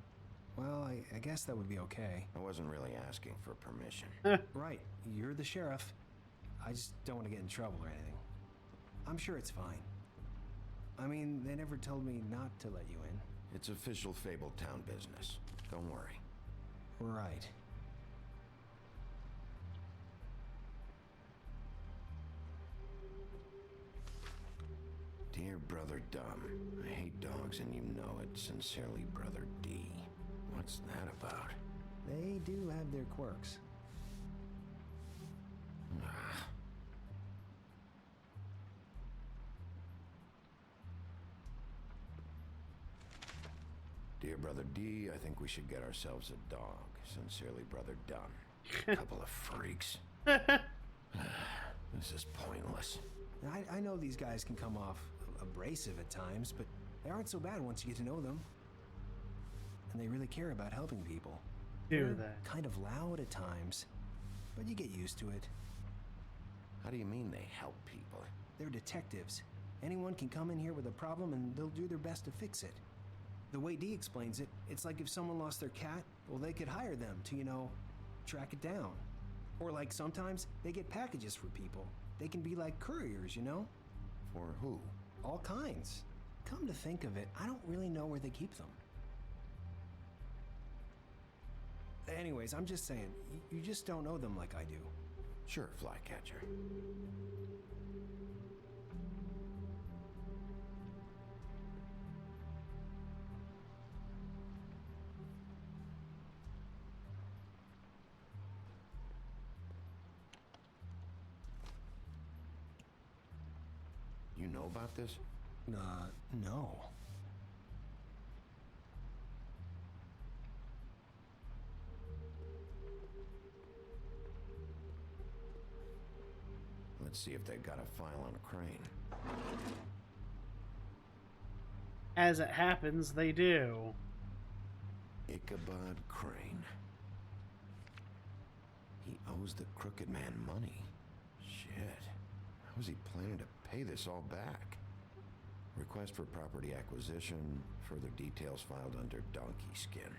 Well, I guess that would be okay. I wasn't really asking for permission. Right, you're the sheriff. I just don't want to get in trouble or anything. I'm sure it's fine. I mean, they never told me not to let you in. It's official Fabletown business. Don't worry. Right. Dear Brother Dumb, I hate dogs and you know it. Sincerely, Brother D. What's that about? They do have their quirks. Dear Brother D, I think we should get ourselves a dog. Sincerely, Brother Dunn. Couple of freaks. This is pointless. I know these guys can come off abrasive at times, but they aren't so bad once you get to know them. And they really care about helping people. Do They're they? kind of loud at times, but you get used to it. How do you mean they help people? They're detectives. Anyone can come in here with a problem and they'll do their best to fix it. The way Dee explains it, it's like if someone lost their cat, well, they could hire them to, track it down. Or like sometimes they get packages for people. They can be like couriers, For who? All kinds. Come to think of it, I don't really know where they keep them. Anyways, I'm just saying, you just don't know them like I do. Sure, Flycatcher. You know about this? No. Let's see if they've got a file on Crane. As it happens, they do. Ichabod Crane. He owes the Crooked Man money. Shit. How is he planning to pay this all back? Request for property acquisition. Further details filed under Donkey Skin.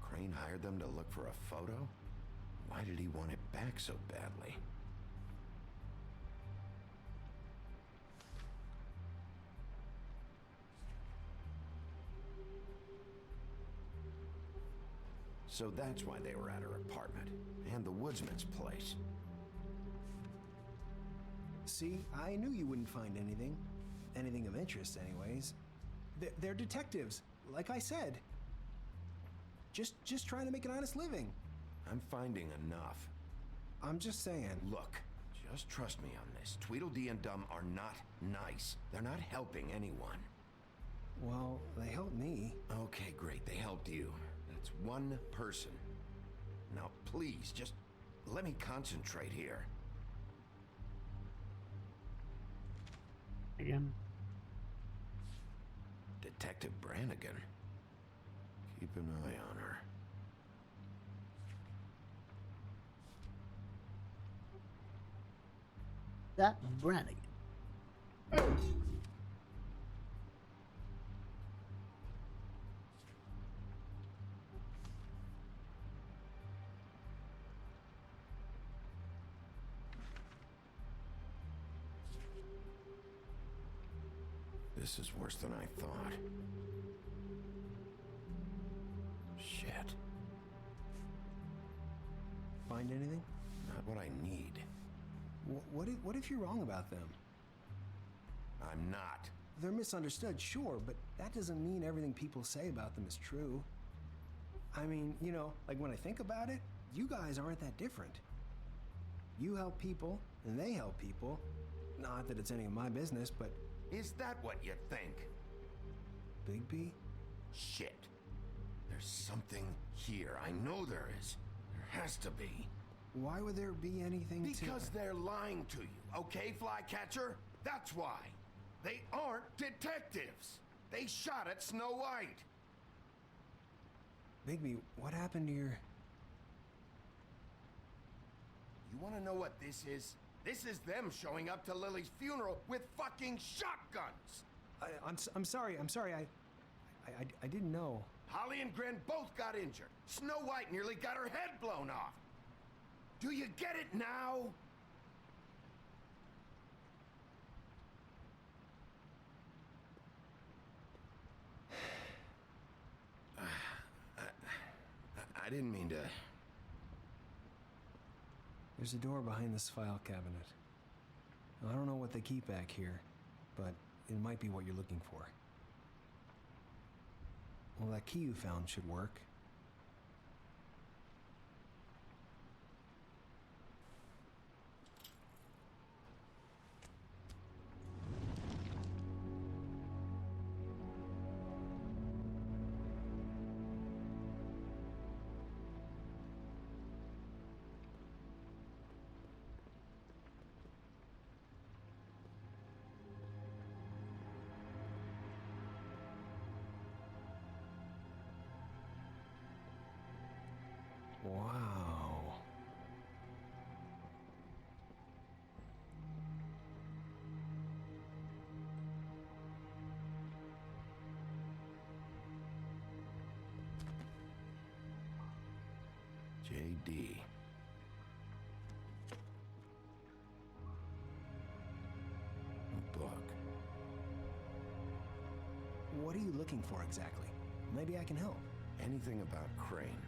Crane hired them to look for a photo? Why did he want it back so badly? So that's why they were at her apartment. And the woodsman's place. See, I knew you wouldn't find anything. Anything of interest, anyways. They're detectives, like I said. Just trying to make an honest living. I'm finding enough. I'm just saying. Look, just trust me on this. Tweedledee and Dum are not nice. They're not helping anyone. Well, they helped me. Okay, great. They helped you. That's one person. Now, please, just let me concentrate here. Again. Detective Brannigan. Keep an eye on her. That Brannigan. This is worse than I thought. Shit. Find anything? Not what I need. What if you're wrong about them? I'm not. They're misunderstood, sure, but that doesn't mean everything people say about them is true. I mean, like when I think about it, you guys aren't that different. You help people, and they help people. Not that it's any of my business, but... Is that what you think? Bigby? Shit. There's something here. I know there is. There has to be. Why would there be anything Because they're lying to you, okay, Flycatcher? That's why. They aren't detectives. They shot at Snow White. Bigby, what happened to your... You want to know what this is? This is them showing up to Lily's funeral with fucking shotguns. I'm sorry. I didn't know. Holly and Gren both got injured. Snow White nearly got her head blown off. Do you get it now? I didn't mean to... There's a door behind this file cabinet. I don't know what they keep back here, but it might be what you're looking for. Well, that key you found should work. Wow. JD. A book. What are you looking for exactly? Maybe I can help. Anything about Crane,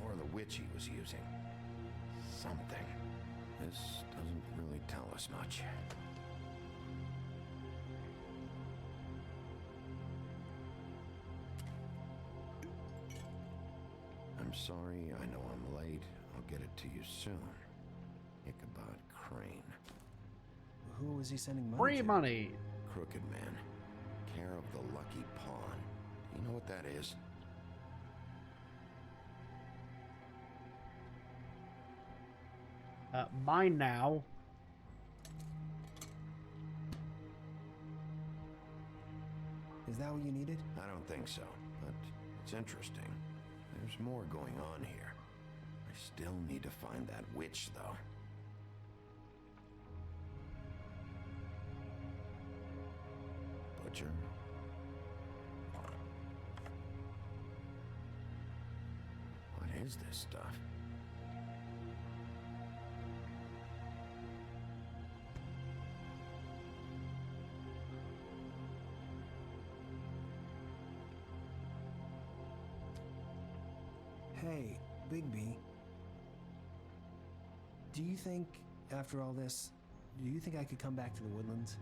or the witch he was using. Something. This doesn't really tell us much. I'm sorry, I know I'm late. I'll get it to you soon. Ichabod Crane. Who was he sending money Free to? money. Crooked Man. Care of the Lucky Pawn. You know what that is? Mine now. Is that what you needed? I don't think so, but it's interesting. There's more going on here. I still need to find that witch, though. Butcher? What is this stuff? Hey, Bigby. Do you think, after all this, do you think I could come back to the Woodlands?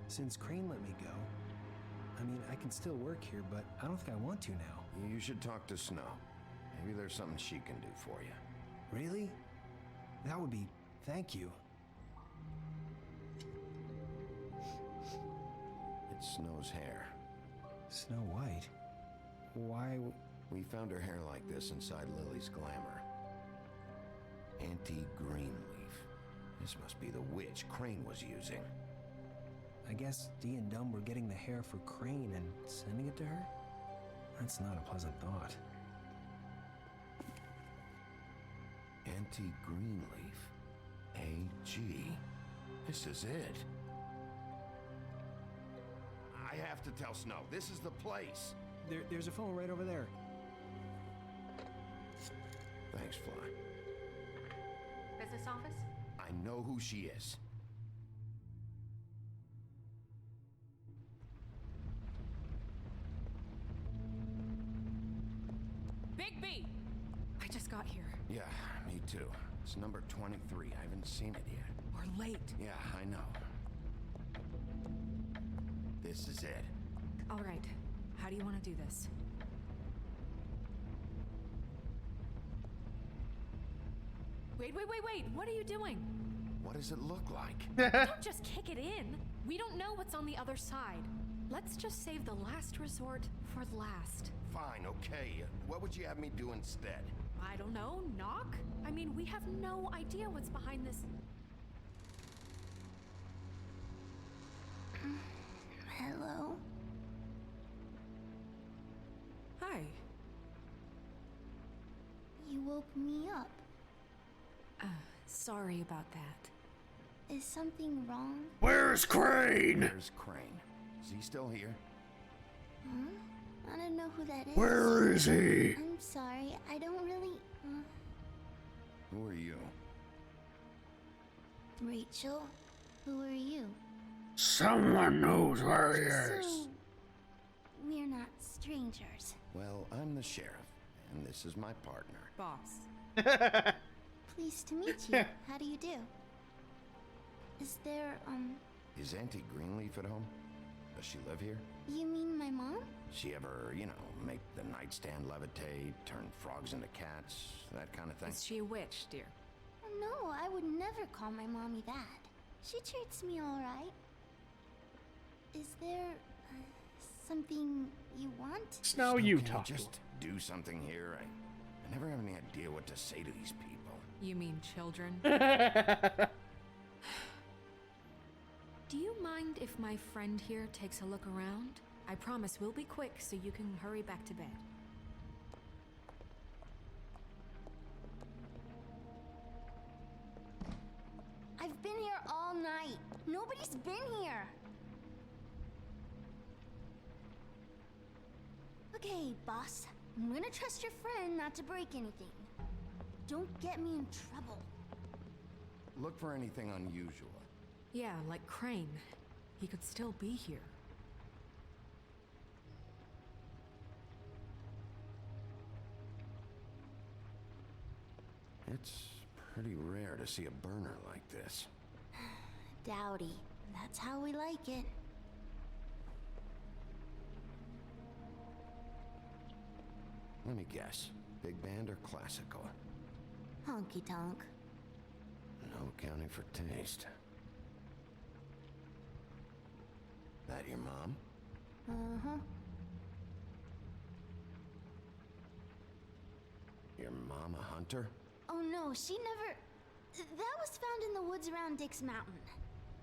Since Crane let me go, I mean, I can still work here, but I don't think I want to now. You should talk to Snow. Maybe there's something she can do for you. Really? That would be... thank you. It's Snow's hair. Snow White? Why... We found her hair like this inside Lily's glamour. Auntie Greenleaf. This must be the witch Crane was using. I guess Dee and Dumb were getting the hair for Crane and sending it to her? That's not a pleasant thought. Auntie Greenleaf. A.G. This is it. I have to tell Snow. This is the place. There's a phone right over there. Thanks, Fly. Business office? I know who she is. Bigby! I just got here. Yeah, me too. It's number 23. I haven't seen it yet. We're late. Yeah, I know. This is it. All right. How do you want to do this? Wait. What are you doing? What does it look like? Don't just kick it in. We don't know what's on the other side. Let's just save the last resort for last. Fine, okay. What would you have me do instead? I don't know. Knock? I mean, we have no idea what's behind this. Hello? Hi. You woke me up. Sorry about that. Is something wrong? Where's Crane? Where's Crane? Is he still here? Huh? I don't know who that is. Where is he? I'm sorry, I don't really... Who are you? Rachel? Who are you? Someone knows where he So, we're not strangers. Well, I'm the sheriff, and this is my partner. Boss. Pleased to meet you. How do you do? Is there, Is Auntie Greenleaf at home? Does she live here? you mean my mom? She ever, make the nightstand levitate, turn frogs into cats, that kind of thing? Is she a witch, dear? No, I would never call my mommy that. She treats me all right. Is there, something you want? Snow, you Can talk. just do something here? I never have any idea what to say to these people. You mean children? Do you mind if my friend here takes a look around? I promise we'll be quick so you can hurry back to bed. all night. Nobody's been here. Okay, boss. I'm gonna trust your friend not to break anything. Don't get me in trouble. Look for anything unusual. Yeah, like Crane. He could still be here. It's pretty rare to see a burner like this. Dowdy. That's how we like it. Let me guess. Big band or classical? Honky tonk. No accounting for taste. That your mom? Uh-huh. Your mom a hunter? Oh no, she never... That was found in the woods around Dick's Mountain,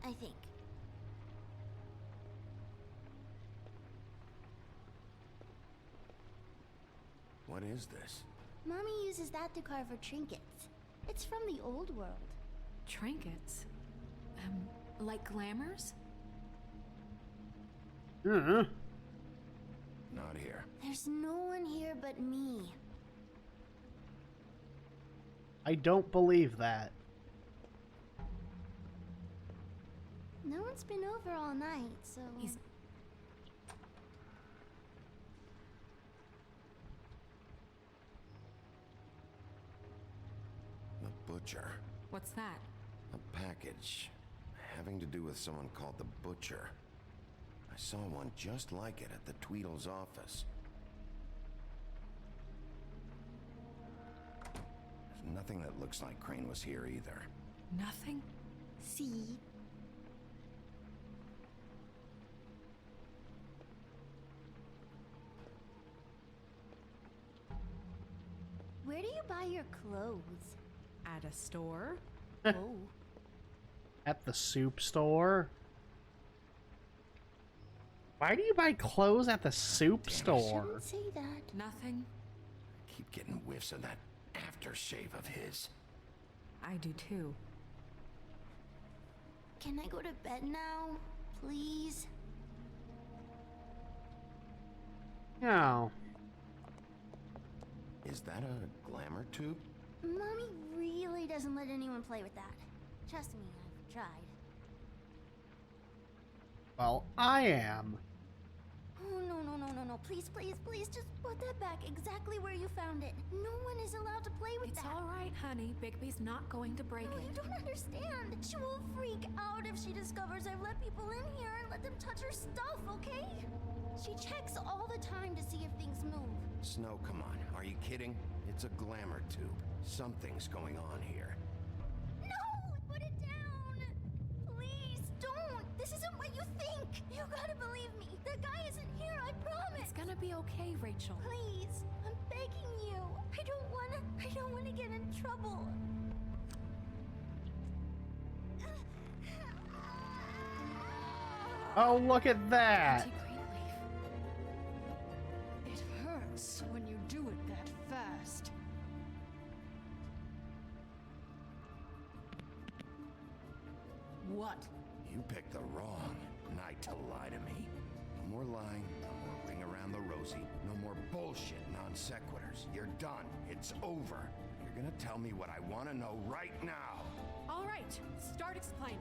I think. What is this? Mommy uses that to carve her trinkets. It's from the old world. Trinkets? Like glamours? Hmm. Not here. There's no one here but me. I don't believe that. No one's been over all night, so... The Butcher. What's that? A package having to do with someone called the Butcher. I saw one just like it at the Tweedle's office. There's nothing that looks like Crane was here either. Nothing? See? Where do you buy your clothes? At a store? Oh. At the soup store? Why do you buy clothes at the soup store? Shouldn't say that. Nothing. Keep getting whiffs of that aftershave of his. I do too. Can I go to bed now? Please? No. Is that a glamour tube? Mommy really doesn't let anyone play with that. Trust me, I've tried. Well, I am. Oh, no. Please, just put that back exactly where you found it. No one is allowed to play with that. It's all right, honey. Bigby's not going to break No, it. you don't understand. She will freak out if she discovers I've let people in here and let them touch her stuff, okay? She checks all the time to see if things move. Snow, come on. Are you kidding? It's a glamour tube. Something's going on here. No! Put it down! Please, don't! This isn't what you think! You gotta believe me. The guy isn't here, I promise! It's gonna be okay, Rachel. Please, I'm begging you. I don't wanna get in trouble. Oh, look at that! Auntie Greenleaf. It hurts when you do it that fast. What? You picked the wrong night to lie to me. No more lying, no more ring around the rosy, no more bullshit non sequiturs. You're done. It's over. You're gonna tell me what I want to know right now. All right, start explaining.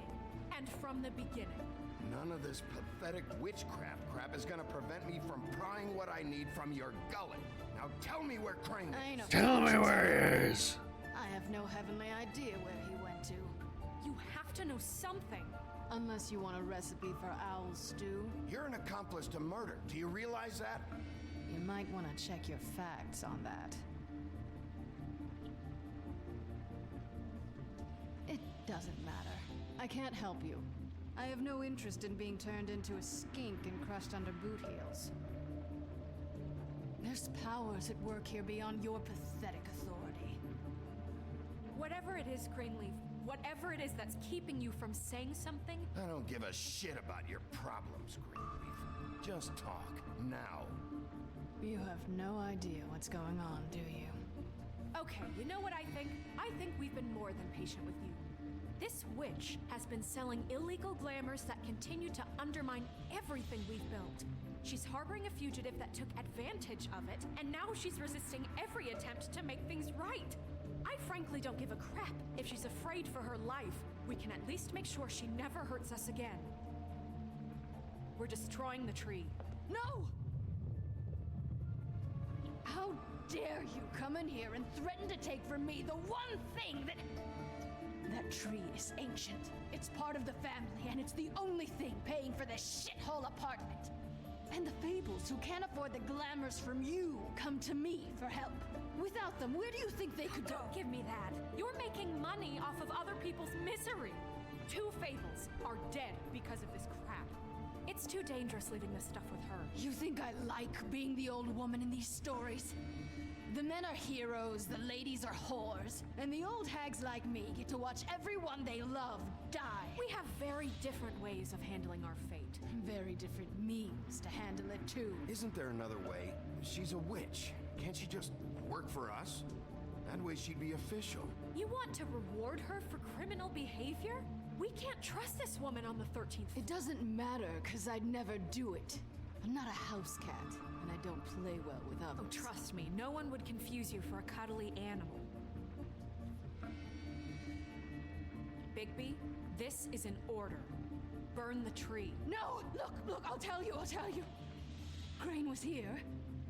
And from the beginning. None of this pathetic witchcraft crap is gonna prevent me from prying what I need from your gullet. Now tell me where Crane I ain't is. a Tell me where he is! I have no heavenly idea where he went to. You have to know something. Unless you want a recipe for owl stew. You're an accomplice to murder. Do you realize that? You might want to check your facts on that. It doesn't matter. I can't help you. I have no interest in being turned into a skink and crushed under boot heels. There's powers at work here beyond your pathetic authority. Whatever it is, Greenleaf, whatever it is that's keeping you from saying something... I don't give a shit about your problems, Greenleaf. Just talk, now. You have no idea what's going on, do you? Okay, you know what I think? I think we've been more than patient with you. This witch has been selling illegal glamours that continue to undermine everything we've built. She's harboring a fugitive that took advantage of it, and now she's resisting every attempt to make things right. I frankly don't give a crap if she's afraid for her life. We can at least make sure she never hurts us again. We're destroying the tree. No! How dare you come in here and threaten to take from me the one thing that... That tree is ancient. It's part of the family, and it's the only thing paying for this shithole apartment. And the Fables, who can't afford the glamours from you, come to me for help. Without them, where do you think they could go? Don't give me that. You're making money off of other people's misery. 2 Fables are dead because of this crap. It's too dangerous leaving this stuff with her. You think I like being the old woman in these stories? The men are heroes, the ladies are whores, and the old hags like me get to watch everyone they love die. We have very different ways of handling our fate. Very different means to handle it, too. Isn't there another way? She's a witch. Can't she just work for us? That way she'd be official. You want to reward her for criminal behavior? We can't trust this woman on the 13th. It doesn't matter, because I'd never do it. I'm not a house cat, and I don't play well with others. Oh, trust me, no one would confuse you for a cuddly animal. Bigby, this is an order. Burn the tree. No! Look, I'll tell you. Crane was here.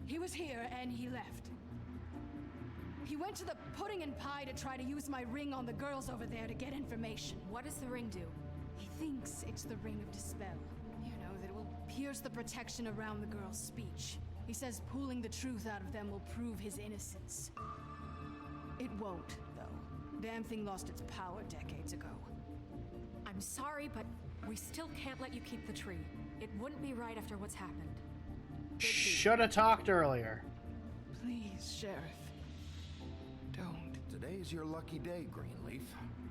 He was here, and he left. He went to the pudding and pie to try to use my ring on the girls over there to get information. What does the ring do? He thinks it's the ring of dispel. You know, that it will pierce the protection around the girls' speech. He says pulling the truth out of them will prove his innocence. It won't, though. Damn thing lost its power decades ago. I'm sorry, but we still can't let you keep the tree. It wouldn't be right after what's happened. Should have talked earlier. Please, Sheriff. Don't. Today's your lucky day, Greenleaf.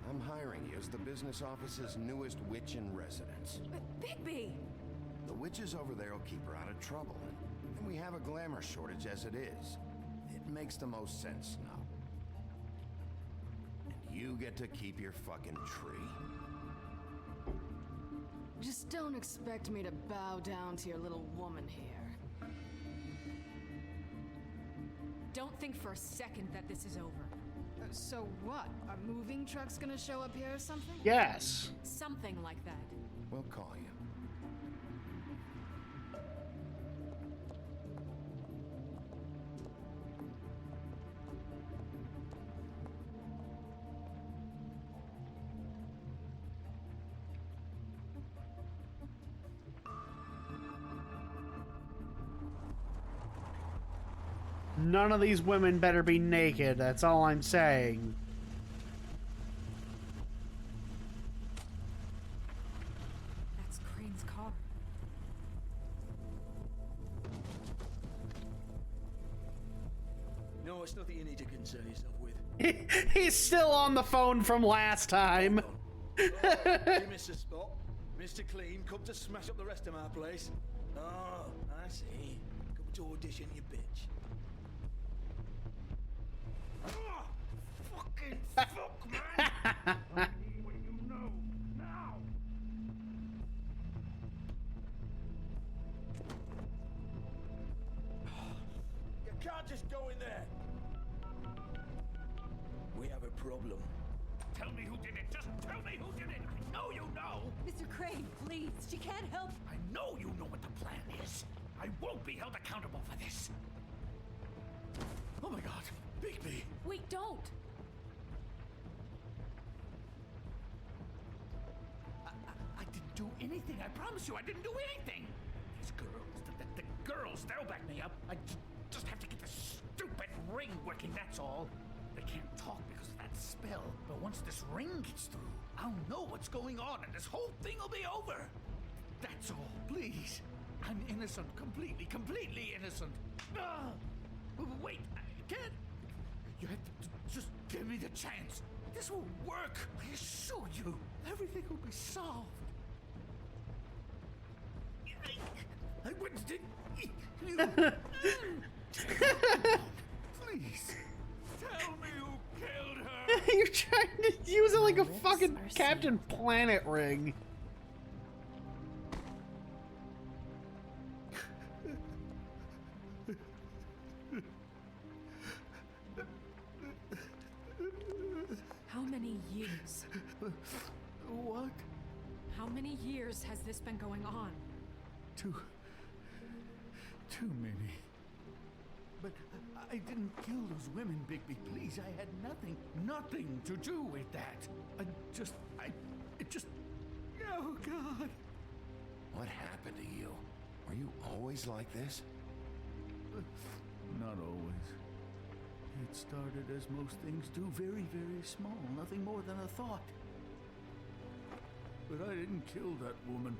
I'm hiring you as the business office's newest witch in residence. But Bigby! The witches over there will keep her out of trouble. And we have a glamour shortage as it is. It makes the most sense now. And you get to keep your fucking tree. Just don't expect me to bow down to your little woman here. Don't think for a second that this is over. So what? Are moving trucks gonna show up here or something? Yes. Something like that. We'll call you. None of these women better be naked, that's all I'm saying. That's Crane's car. No, it's nothing you need to concern yourself with. He's still on the phone from last time. You Mr. Spot. Mr. Clean, come to smash up the rest of my place. Oh, I see. Come to audition, you bitch. Oh, fucking fuck, man! I need what you know, now! You can't just go in there! We have a problem. Tell me who did it! Just tell me who did it! I know you know! Mr. Crane, please, she can't help. I know you know what the plan is! I won't be held accountable for this! Oh my god, Bigby! Wait, don't! I didn't do anything, I promise you, I didn't do anything! These girls, the girls, they'll back me up. I just have to get this stupid ring working, that's all. They can't talk because of that spell, but once this ring gets through, I'll know what's going on and this whole thing will be over. That's all, please. I'm innocent, completely innocent. Ah! Wait, I can't. You have to just give me the chance. This will work, I assure you. Everything will be solved. I witnessed it. Please, tell me who killed her. You're trying to use a like a fucking Captain Planet ring. How many years? What? How many years has this been going on? Too many. But I didn't kill those women, Bigby. Please, I had nothing to do with that. It just... Oh, God. What happened to you? Were you always like this? Not always. It started as most things do, very, very small, nothing more than a thought. But I didn't kill that woman.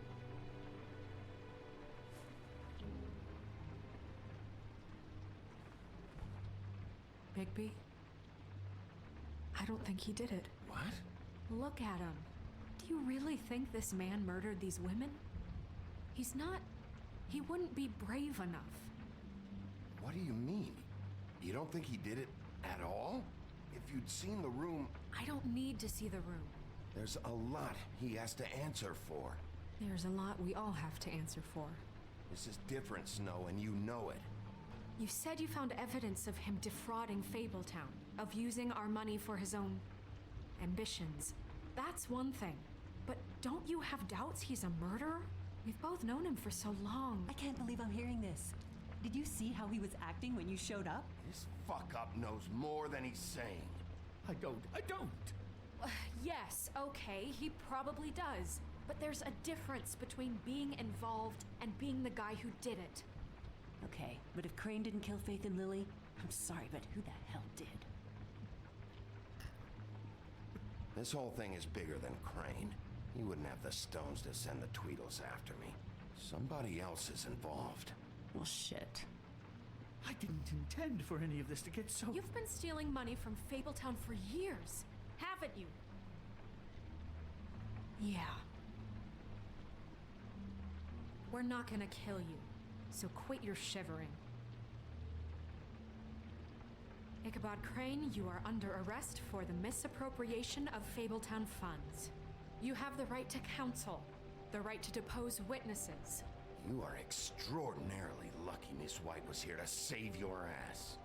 Bigby? I don't think he did it. What? Look at him. Do you really think this man murdered these women? He's not... He wouldn't be brave enough. What do you mean? You don't think he did it at all? If you'd seen the room... I don't need to see the room. There's a lot he has to answer for. There's a lot we all have to answer for. This is different, Snow, and you know it. You said you found evidence of him defrauding Fabletown, of using our money for his own ambitions. That's one thing. But don't you have doubts he's a murderer? We've both known him for so long. I can't believe I'm hearing this. Did you see how he was acting when you showed up? This fuck-up knows more than he's saying. I don't. Yes, okay, he probably does. But there's a difference between being involved and being the guy who did it. Okay, but if Crane didn't kill Faith and Lily, I'm sorry, but who the hell did? This whole thing is bigger than Crane. He wouldn't have the stones to send the Tweedles after me. Somebody else is involved. Well, shit. I didn't intend for any of this to get so... You've been stealing money from Fabletown for years, haven't you? Yeah. We're not gonna kill you, so quit your shivering. Ichabod Crane, you are under arrest for the misappropriation of Fabletown funds. You have the right to counsel, the right to depose witnesses. You are extraordinarily lucky Miss White was here to save your ass.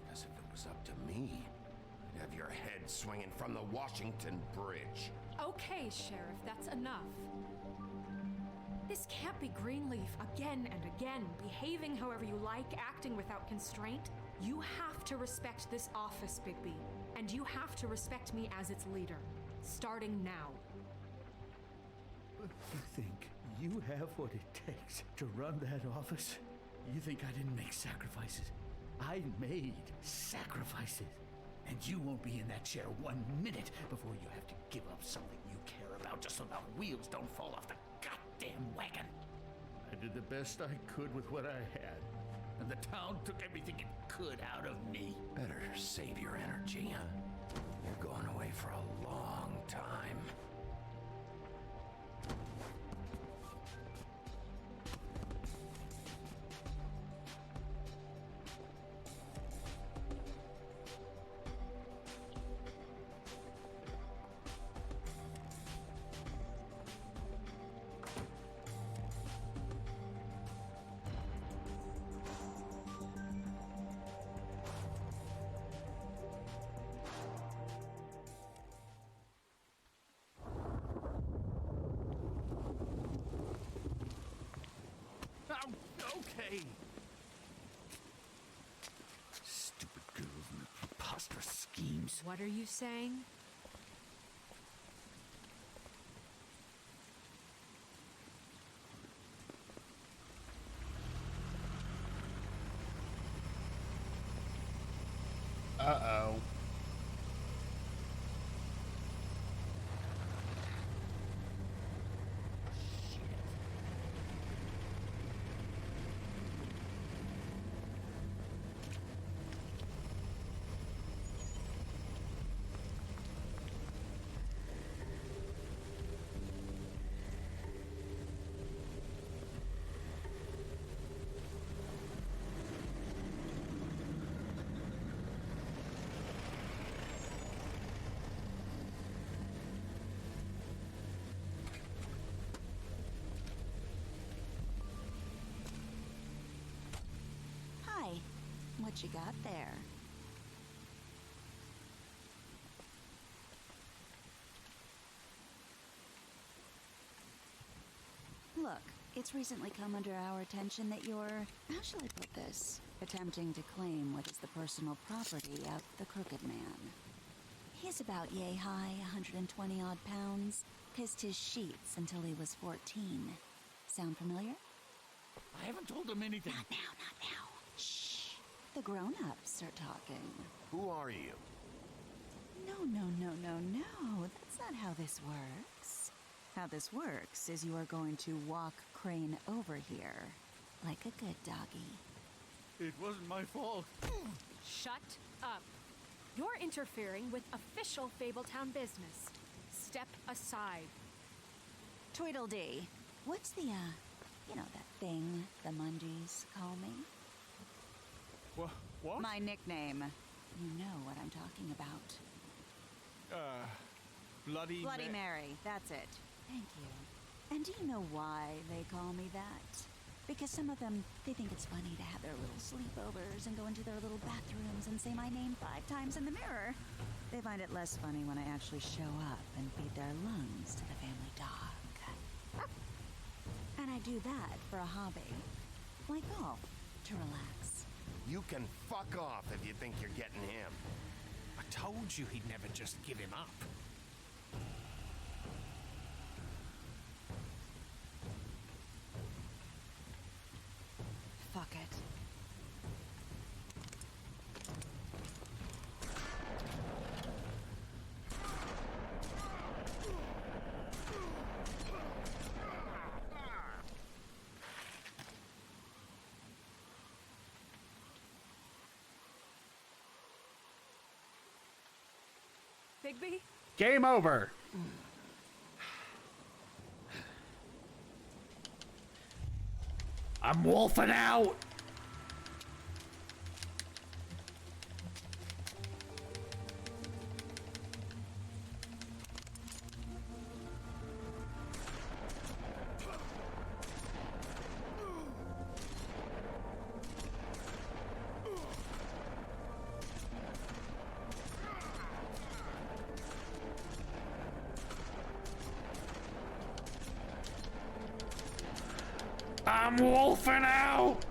Because if it was up to me, I'd have your head swinging from the Washington Bridge. Okay, Sheriff, that's enough. This can't be Greenleaf again and again, behaving however you like, acting without constraint. You have to respect this office, Bigby, and you have to respect me as its leader, starting now. You think you have what it takes to run that office? You think I didn't make sacrifices? I made sacrifices. And you won't be in that chair 1 minute before you have to give up something you care about just so the wheels don't fall off the goddamn wagon. I did the best I could with what I had. And the town took everything it could out of me. Better save your energy, huh? You're going away for a long time. Okay. Stupid girls and their preposterous schemes. What are you saying? Uh-oh. What you got there? Look, it's recently come under our attention that you're, how shall I put this, attempting to claim what is the personal property of the Crooked Man. He's about yay high, 120 odd pounds, pissed his sheets until he was 14. Sound familiar? I haven't told him anything. Not now. Shh. The grown-ups are talking. Who are you? No. That's not how this works. How this works is you are going to walk Crane over here, like a good doggy. It wasn't my fault. Shut up. You're interfering with official Fabletown business. Step aside. Tweedledee, what's the, that thing the Mundies call me? What? My nickname. You know what I'm talking about. Bloody Mary, that's it. Thank you. And do you know why they call me that? Because some of them, they think it's funny to have their little sleepovers and go into their little bathrooms and say my name 5 times in the mirror. They find it less funny when I actually show up and feed their lungs to the family dog. And I do that for a hobby. Like golf, to relax. You can fuck off if you think you're getting him. I told you he'd never just give him up. Fuck it. Bigby? Game over. I'm wolfing out. I'm wolfing out.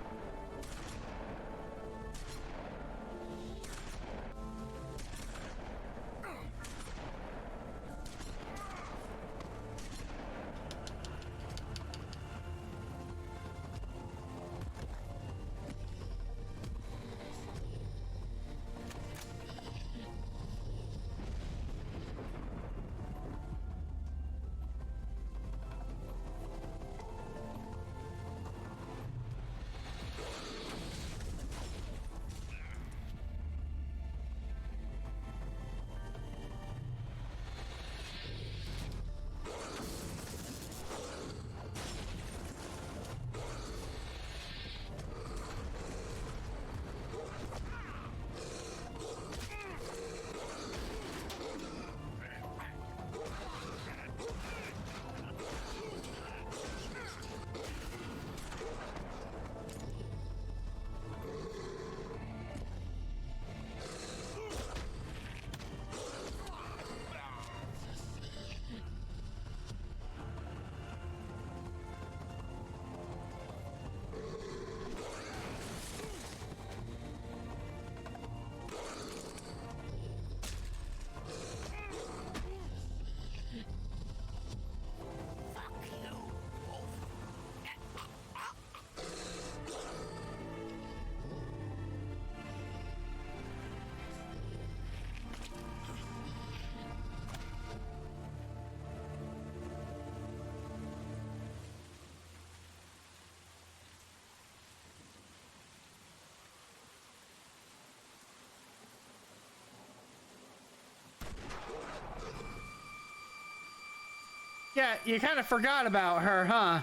Yeah, you kind of forgot about her, huh?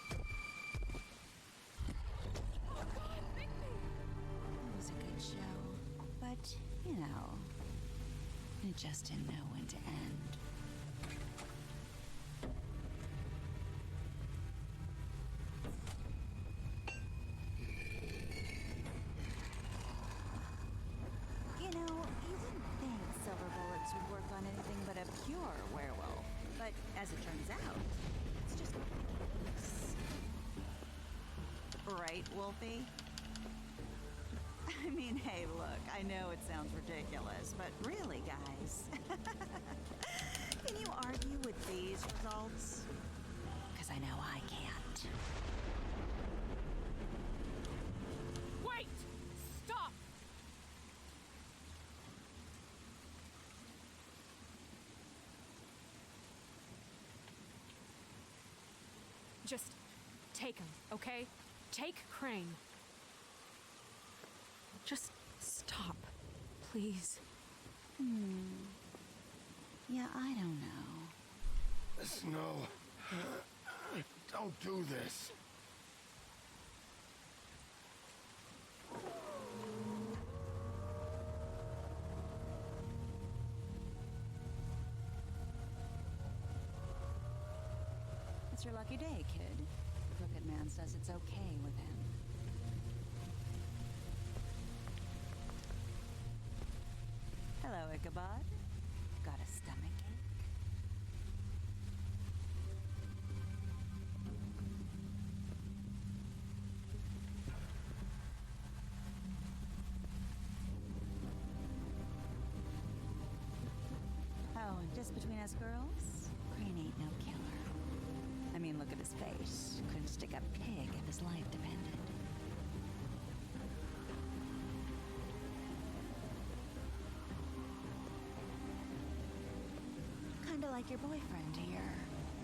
It was a good show, but, it just didn't know when to end. right, Wolfie? I mean, hey, look, I know it sounds ridiculous, but really, guys, can you argue with these results? Because I know I can't. Wait! Stop! Just take him, okay? Take Crane. Just stop, please. Yeah, I don't know. Snow, don't do this. It's your lucky day, kid. The Crooked Man says it's okay with him. Hello, Ichabod. Got a stomachache? Oh, and just between us girls, Crane ain't no killer. I mean, look at his face. Couldn't stick a pig if his life depended. Kinda like your boyfriend here.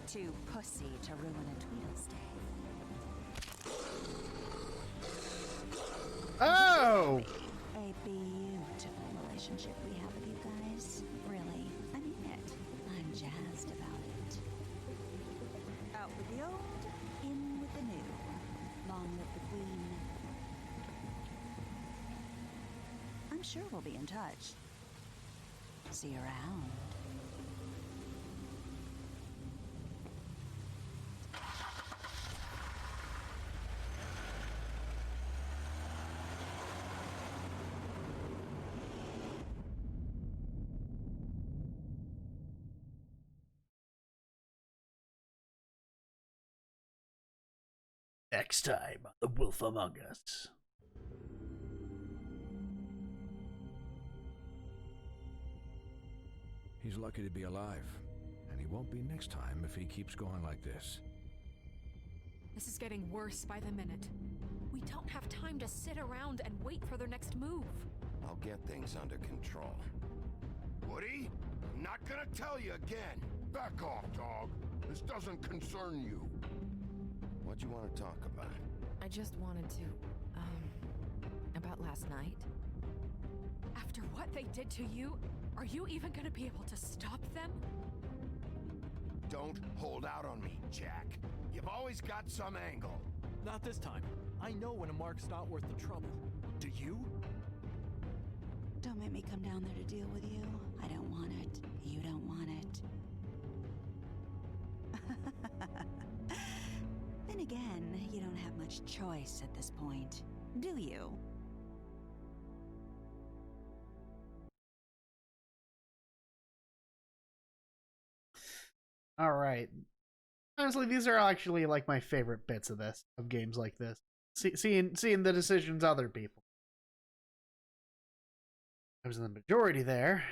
Too pussy to ruin a Tweedlestay. Oh! A beautiful relationship we have with you guys. Really, I mean it. I'm jazzed about it. Out with the old, in with the new. Long live the Queen. I'm sure we'll be in touch. See you around. Next time on The Wolf Among Us. He's lucky to be alive, and he won't be next time if he keeps going like this. This is getting worse by the minute. We don't have time to sit around and wait for their next move. I'll get things under control. Woody, I'm not gonna tell you again. Back off, dog. This doesn't concern you. What you want to talk about? I just wanted to, about last night. After what they did to you, are you even gonna be able to stop them? Don't hold out on me, Jack. You've always got some angle. Not this time. I know when a mark's not worth the trouble. Do you? Don't make me come down there to deal with you. I don't want it. You don't want it. Then again, you don't have much choice at this point, do you? All right. Honestly, these are actually like my favorite bits of games like this. Seeing the decisions other people. I was in the majority there.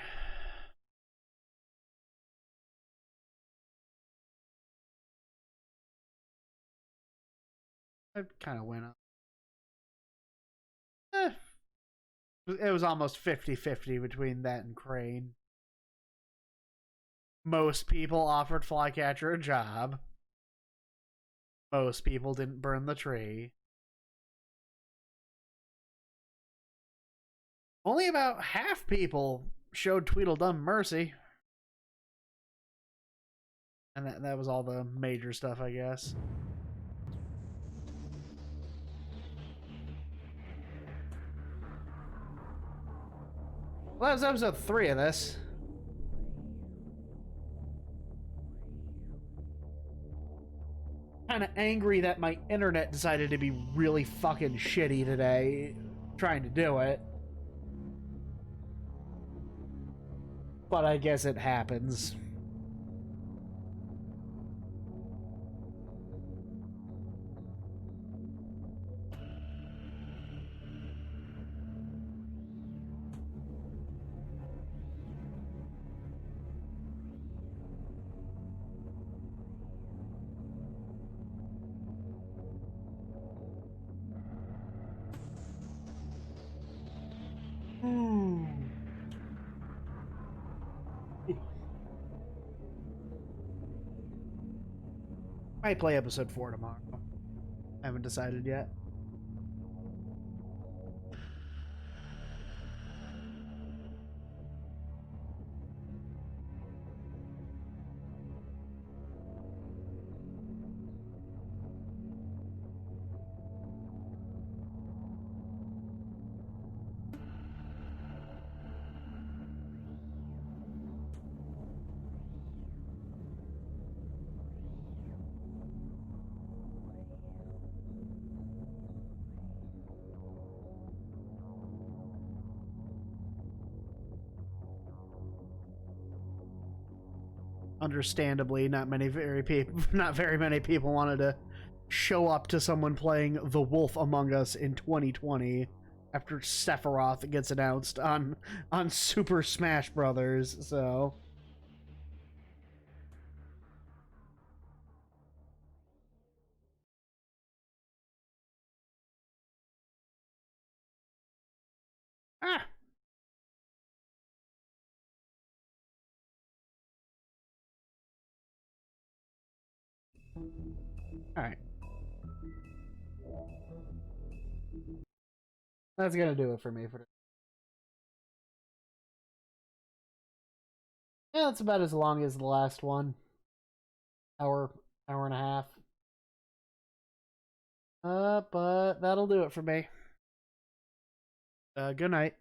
I kind of went up. It was almost 50-50 between that and Crane. Most people offered Flycatcher a job. Most people didn't burn the tree. Only about half people showed Tweedledum mercy. And that was all the major stuff, I guess. Well, that was episode 3 of this. Kind of angry that my internet decided to be really fucking shitty today trying to do it. But I guess it happens. Might play episode 4 tomorrow. Haven't decided yet. Understandably, not very many people wanted to show up to someone playing The Wolf Among Us in 2020 after Sephiroth gets announced on Super Smash Brothers. So alright. That's gonna do it for me for today. Yeah, it's about as long as the last one. Hour and a half. But that'll do it for me. Good night.